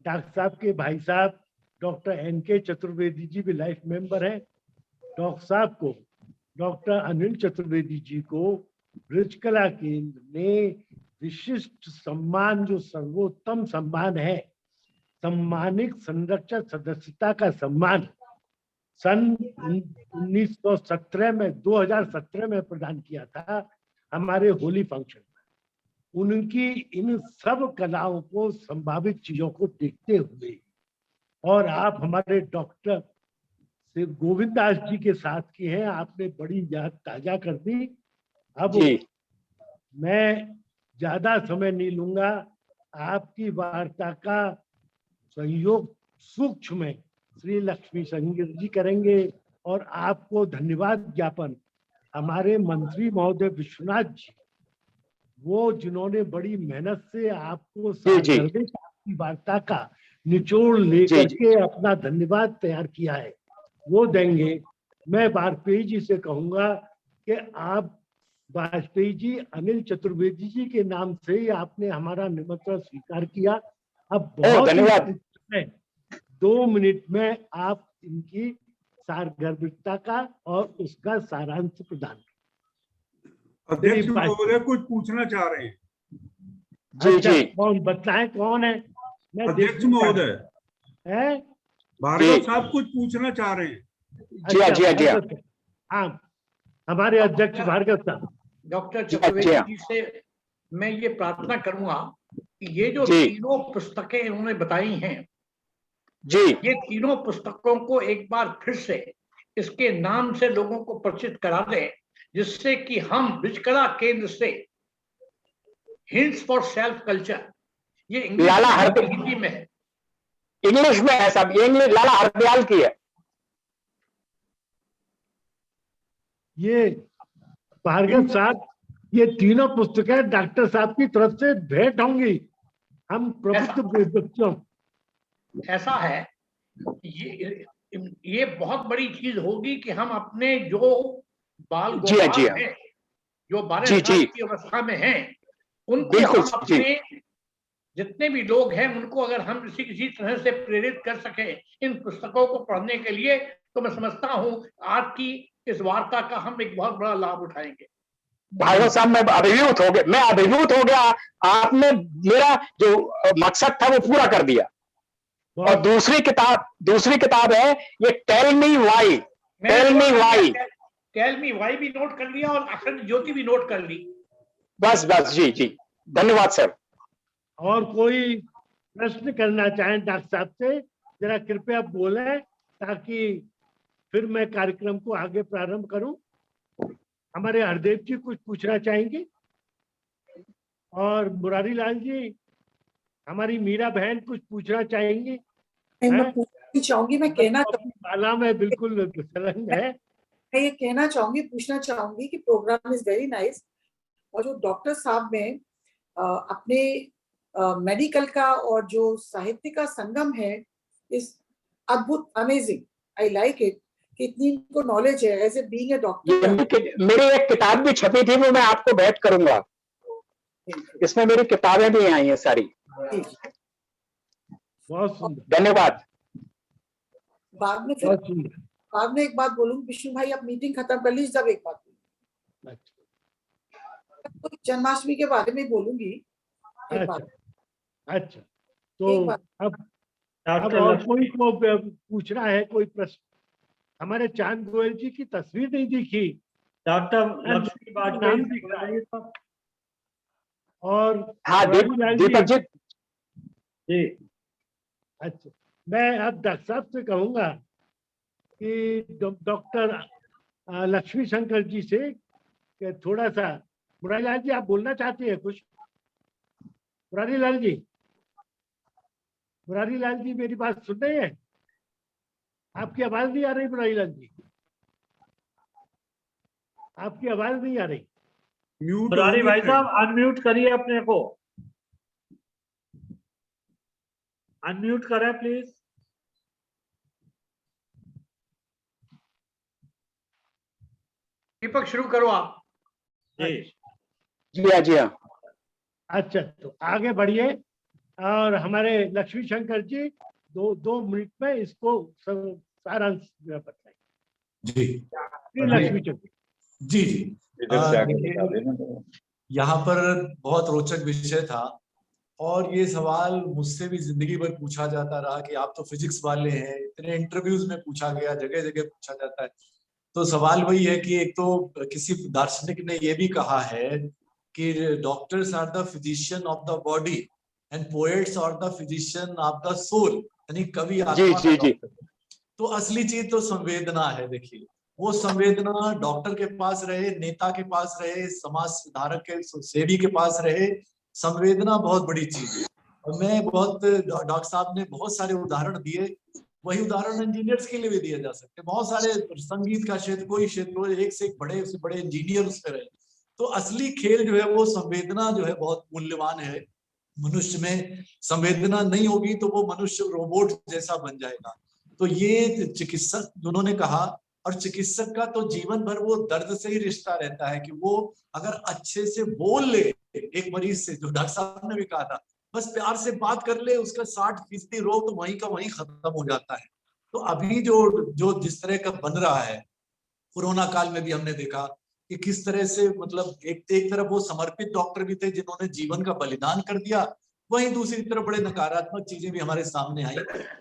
डॉक्टर साहब के भाई साहब डॉक्टर एन.के. चतुर्वेदी जी भी लाइफ मेंबर हैं। डॉक्टर साहब को, डॉक्टर अनिल चतुर्वेदी जी को ब्रिजकला केंद्र ने विशिष्ट सम्मान, जो सर्वोत्तम सम्मान है, सम्मानित संरक्षक सदस्यता का सम्मान, सन 1917 में 2017 में प्रदान किया था हमारे होली फंक्शन में। उनकी इन सब कलाओं को, संभावित चीजों को देखते हुए, और आप हमारे डॉक्टर श्री गोविंद दास जी के साथ की हैं, आपने बड़ी याद ताजा कर दी। अब मैं ज्यादा समय नहीं लूंगा, आपकी वार्ता का सहयोग सूक्ष्म में श्री लक्ष्मी शंकर जी करेंगे। और आपको धन्यवाद ज्ञापन हमारे मंत्री महोदय विश्वनाथ जी, वो जिन्होंने बड़ी मेहनत से आपको आपकी वार्ता का निचोड़ लेकर के अपना धन्यवाद तैयार किया है, वो देंगे। मैं वाजपेयी जी से कहूंगा कि आप, वाजपेयी जी अनिल चतुर्वेदी जी के नाम से ही आपने हमारा निमंत्रण स्वीकार किया। अब बहुत धन्यवाद। 2 मिनट में आप इनकी सारगर्भिता का और उसका सारांश प्रदान करें। अध्यक्ष महोदय कुछ पूछना चाह रहे हैं। जी जी। कौन बताएं, कौन है? अध्यक्ष महोदय है, भार्गव साहब कुछ पूछना चाह रहे हैं। जी। हाँ, हमारे अध्यक्ष भार्गव साहब। डॉक्टर चतुर्वेदी जी से मैं ये प्रार्थना करूंगा कि ये जो तीनों पुस्तकें उन्होंने बताई हैं जी, ये तीनों पुस्तकों को एक बार फिर से इसके नाम से लोगों को परिचित करा दें, जिससे कि हम ब्रिजकला केंद्र से हिंट्स फॉर सेल्फ कल्चर, ये हिंदी में है, इंग्लिश में है सब, ये इंग्लिश लाला हरदयाल की है। ये भार्गव साहब, ये तीनों पुस्तकें डॉक्टर साहब की तरफ से भेंट होंगी हम प्रबुद्ध बच्चों। ऐसा है, ये बहुत बड़ी चीज होगी कि हम अपने जो बाल गोपाल हैं, जो 12 साल की अवस्था में हैं, उनको हम अपने जितने भी लोग हैं उनको अगर हम किसी तरह से प्रेरित कर सके इन पुस्तकों को पढ़ने के लिए, तो मैं समझता हूं आज की इस वार्ता का हम एक बहुत बड़ा लाभ उठाएंगे। भाई साहब मैं अभिभूत हो गया। आपने मेरा जो मकसद था वो पूरा कर दिया। और दूसरी किताब है ये tell me why. Tell me why भी नोट कर लिया और अखंड ज्योति भी नोट कर ली। बस जी धन्यवाद सर। और कोई प्रश्न करना चाहें डॉक्टर साहब से, जरा कृपया बोलें, ताकि फिर मैं कार्यक्रम को आगे प्रारंभ करूं। हमारे हरदेव जी कुछ पूछना चाहेंगे, और मुरारी लाल जी, हमारी मीरा बहन कुछ पूछना चाहेंगी। मैं पूछना चाहूंगी, मैं कहना बाला में बिल्कुल संलग्न है। मैं ये कहना चाहूंगी, पूछना चाहूंगी कि प्रोग्राम इज वेरी नाइस, और जो डॉक्टर साहब ने अपने मेडिकल का और जो साहित्य का संगम है इस अद्भुत, अमेजिंग, आई लाइक इट। कि इतनी इनको नॉलेज है as a being a doctor. मेरी एक किताब भी छपी थी, वो मैं आपको भेंट करूंगा, इसमें मेरी किताबें भी आई हैं सारी। बहुत सुंदर, धन्यवाद। बाद में फिर बहुत सुंदर। बाद में एक बात बोलूंगी विष्णु भाई, आप मीटिंग खत्म कर लीजिए तब एक बात तो जन्माष्टमी के बारे में बोलूंगी। अच्छा अच्छा, एक तो बात। अब और कोई को पूछना है कोई प्रश्न? हमारे चांद गोयल जी की तस्वीर नहीं दिखी, डॉक्टर लक्ष्मी नाम दिख रहा है। और हाँ दीपक जी। अच्छा, मैं अब डॉक्टर साहब से कहूंगा कि डॉक्टर लक्ष्मी शंकर जी से कि थोड़ा सा, मुरारी लाल जी आप बोलना चाहते हैं कुछ? मुरारी लाल जी, मुरारी लाल जी मेरी बात सुन रहे हैं? आपकी आवाज नहीं आ रही मुरारी लाल जी, आपकी आवाज नहीं आ रही। मुरारी भाई साहब अनम्यूट करिए अपने को, अनम्यूट करें प्लीज। दीपक शुरू करो आप। जी हाँ जी हाँ। अच्छा, तो आगे बढ़िए और हमारे लक्ष्मी शंकर जी 2 मिनट में इसको सारांश बताइए। जी लक्ष्मी शंकर जी जी, यहाँ पर बहुत रोचक विषय था और ये सवाल मुझसे भी जिंदगी भर पूछा जाता रहा कि आप तो फिजिक्स वाले हैं, इतने इंटरव्यूज में पूछा गया, जगह जगह पूछा जाता है। तो सवाल वही है कि एक तो किसी दार्शनिक ने ये भी कहा है कि doctors are the physician of the body and poets are the physician of the soul, यानी कवि आत्मा का डॉक्टर। तो असली चीज तो संवेदना है। देखिए, वो संवेदना डॉक्टर के पास रहे, नेता के पास रहे, समाज सुधारक के सेवी के पास रहे, संवेदना बहुत बड़ी चीज है। और मैं डॉक्टर साहब ने बहुत सारे उदाहरण दिए, वही उदाहरण इंजीनियर्स के लिए भी दिए जा सकते हैं। बहुत सारे संगीत का क्षेत्र, कोई क्षेत्र, एक से एक बड़े से बड़े इंजीनियर उसमें रहे। तो असली खेल जो है वो संवेदना जो है बहुत मूल्यवान है। मनुष्य में संवेदना नहीं होगी तो वो मनुष्य रोबोट जैसा बन जाएगा। तो ये चिकित्सक जिन्होंने कहा, और चिकित्सक का तो जीवन भर वो दर्द से ही रिश्ता रहता है कि वो अगर अच्छे से बोल ले एक मरीज से, जो डॉक्टर साहब ने भी कहा था, बस प्यार से बात कर ले, उसका 60% रोग तो वहीं का वहीं खत्म हो जाता है। तो अभी जो जिस तरह का बन रहा है, कोरोना काल में भी हमने देखा कि किस तरह से मतलब एक तरफ वो समर्पित डॉक्टर भी थे जिन्होंने जीवन का बलिदान कर दिया, वहीं दूसरी तरफ बड़े नकारात्मक चीजें भी हमारे सामने आई।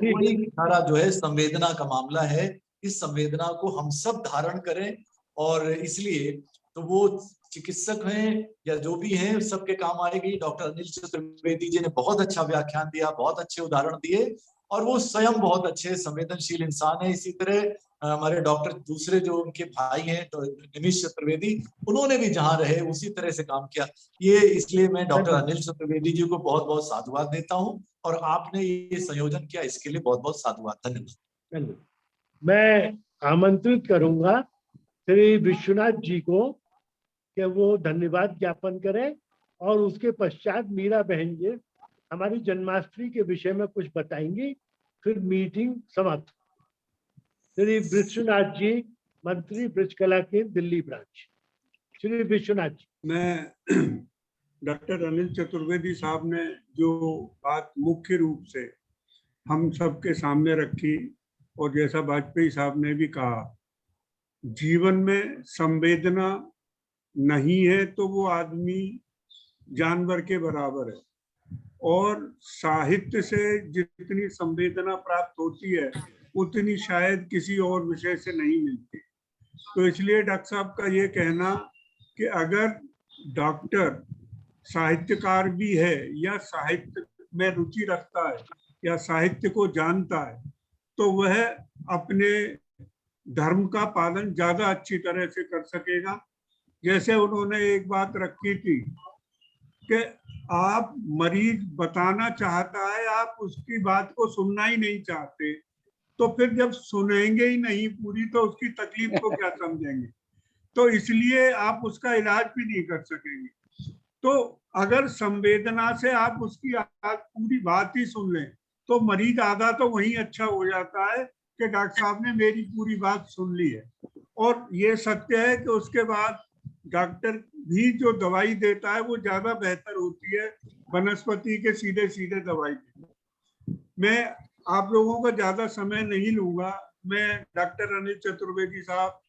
वही सारा जो है संवेदना का मामला है। इस संवेदना को हम सब धारण करें, और इसलिए तो वो चिकित्सक हैं या जो भी हैं सबके काम आएगी। डॉक्टर अनिल चतुर्वेदी जी ने बहुत अच्छा व्याख्यान दिया, बहुत अच्छे उदाहरण दिए, और वो स्वयं बहुत अच्छे संवेदनशील इंसान है। इसी तरह हमारे डॉक्टर दूसरे जो उनके भाई हैं तो निमिष चतुर्वेदी, उन्होंने भी जहां रहे उसी तरह से काम किया। ये इसलिए मैं डॉक्टर अनिल चतुर्वेदी जी को बहुत बहुत साधुवाद देता हूँ, और आपने ये संयोजन किया इसके लिए बहुत बहुत साधुवाद। धन्यवाद। मैं आमंत्रित करूंगा श्री विश्वनाथ जी को कि वो धन्यवाद ज्ञापन करें, और उसके पश्चात मीरा बहन जी हमारी जन्माष्टमी के विषय में कुछ बताएंगी, फिर मीटिंग समाप्त। श्री विश्वनाथ जी, मंत्री ब्रज कला के दिल्ली ब्रांच। श्री विश्वनाथ जी। मैं डॉक्टर अनिल चतुर्वेदी साहब ने जो बात मुख्य रूप से हम सबके सामने रखी, और जैसा वाजपेयी साहब ने भी कहा, जीवन में संवेदना नहीं है तो वो आदमी जानवर के बराबर है, और साहित्य से जितनी संवेदना प्राप्त होती है उतनी शायद किसी और विषय से नहीं मिलती। तो इसलिए डॉक्टर साहब का ये कहना कि अगर डॉक्टर साहित्यकार भी है या साहित्य में रुचि रखता है या साहित्य को जानता है, तो वह अपने धर्म का पालन ज्यादा अच्छी तरह से कर सकेगा। जैसे उन्होंने एक बात रखी थी कि आप मरीज बताना चाहता है, आप उसकी बात को सुनना ही नहीं चाहते, तो फिर जब सुनेंगे ही नहीं पूरी तो उसकी तकलीफ को क्या समझेंगे, तो इसलिए आप उसका इलाज भी नहीं कर सकेंगे। तो अगर संवेदना से आप उसकी पूरी बात ही सुन लें तो मरीज आधा तो वहीं अच्छा हो जाता है कि डॉक्टर साहब ने मेरी पूरी बात सुन ली है, और ये सत्य है कि उसके बाद डॉक्टर भी जो दवाई देता है वो ज्यादा बेहतर होती है वनस्पति के सीधे सीधे दवाई की। मैं आप लोगों का ज्यादा समय नहीं लूंगा। मैं डॉक्टर अनिल चतुर्वेदी साहब,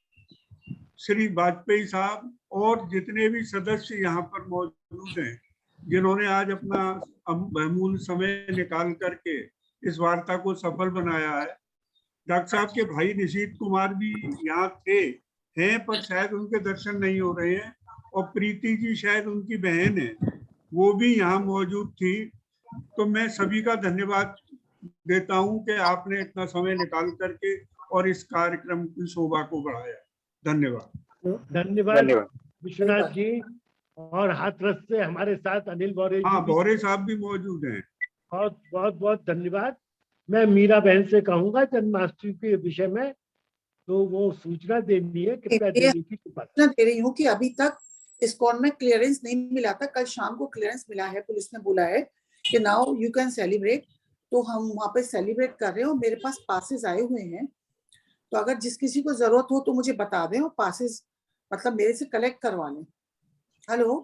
श्री वाजपेयी साहब और जितने भी सदस्य यहाँ पर मौजूद हैं, जिन्होंने आज अपना बहुमूल्य समय निकाल करके इस वार्ता को सफल बनाया है। डॉक्टर साहब के भाई निशीत कुमार भी यहाँ हैं, पर शायद उनके दर्शन नहीं हो रहे हैं, और प्रीति जी शायद उनकी बहन है, वो भी यहाँ मौजूद थी। तो मैं सभी का धन्यवाद देता हूँ कि आपने इतना समय निकाल करके और इस कार्यक्रम की शोभा को बढ़ाया। धन्यवाद। धन्यवाद विश्वनाथ जी। और हाथरस से हमारे साथ अनिल भौरे जी। हाँ, भौरे साहब भी मौजूद हैं। बहुत बहुत बहुत धन्यवाद। मैं मीरा बहन से कहूंगा जन्माष्टमी के विषय में तो वो सूचना देनी है, कृपया देने की सूचना दे रही हूँ कि अभी तक इस्कॉन में क्लियरेंस नहीं मिला था। कल शाम को क्लियरेंस मिला है, पुलिस ने बोला है कि नाउ यू कैन सेलिब्रेट। तो हम वहाँ पे सेलिब्रेट कर रहे हैं और मेरे पास पासेस आए हुए हैं। तो अगर जिस किसी को जरूरत हो तो मुझे बता दें और पासेस मतलब मेरे से कलेक्ट करवा लें। हेलो,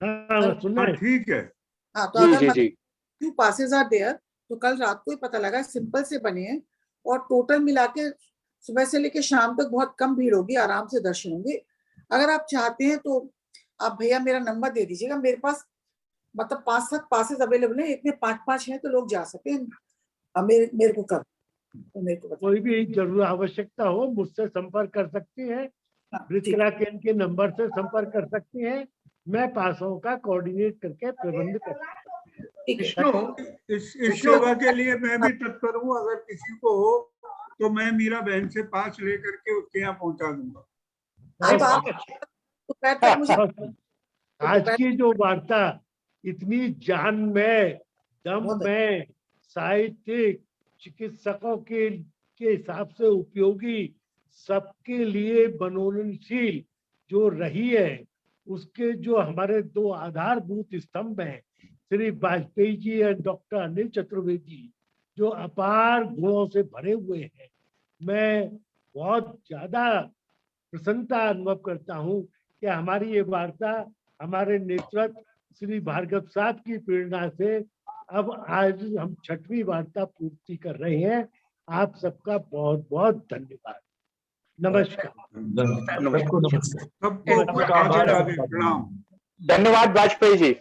ठीक है। हाँ, तो अगर few passes are there, तो कल रात को ही पता लगा सिंपल से बने हैं और टोटल मिला के सुबह से लेके शाम तक बहुत कम भीड़ होगी, आराम से दर्शन होंगे। अगर आप चाहते हैं तो आप भैया मेरा नंबर दे दीजिएगा। मेरे पास मतलब 5-7 पासेस अवेलेबल हैं, इतने 5-5 हैं तो लोग जा सकते हैं। मेरे को कर तो मेरे को कोई भी जरूर आवश्यकता हो मुझसे संपर्क कर सकती हैं, ब्रिजकला केंद्र के नंबर से संपर्क कर सकती हैं। मैं पासों का कोऑर्डिनेट करके प्रबंध कर इस सेवा के लिए मैं भी तत्पर हूँ। अगर किसी को हो तो मैं मीरा बहन से पास लेकर के उसके यहाँ पहुंचा दूंगा। आज की जो वार्ता इतनी जान में, दम में, साहित्यिक, चिकित्सकों के हिसाब से उपयोगी, सबके लिए मनोरंजनशील जो रही है, उसके जो हमारे 2 आधारभूत स्तंभ हैं, श्री वाजपेयी जी और डॉक्टर अनिल चतुर्वेदी, जो अपार गुणों से भरे हुए हैं। मैं बहुत ज्यादा प्रसन्नता अनुभव करता हूँ कि हमारी ये वार्ता हमारे नेतृत्व श्री भार्गव साहब की प्रेरणा से अब आज हम 6वीं वार्ता पूर्ति कर रहे हैं। आप सबका बहुत बहुत धन्यवाद। नमस्कार। धन्यवाद वाजपेयी जी।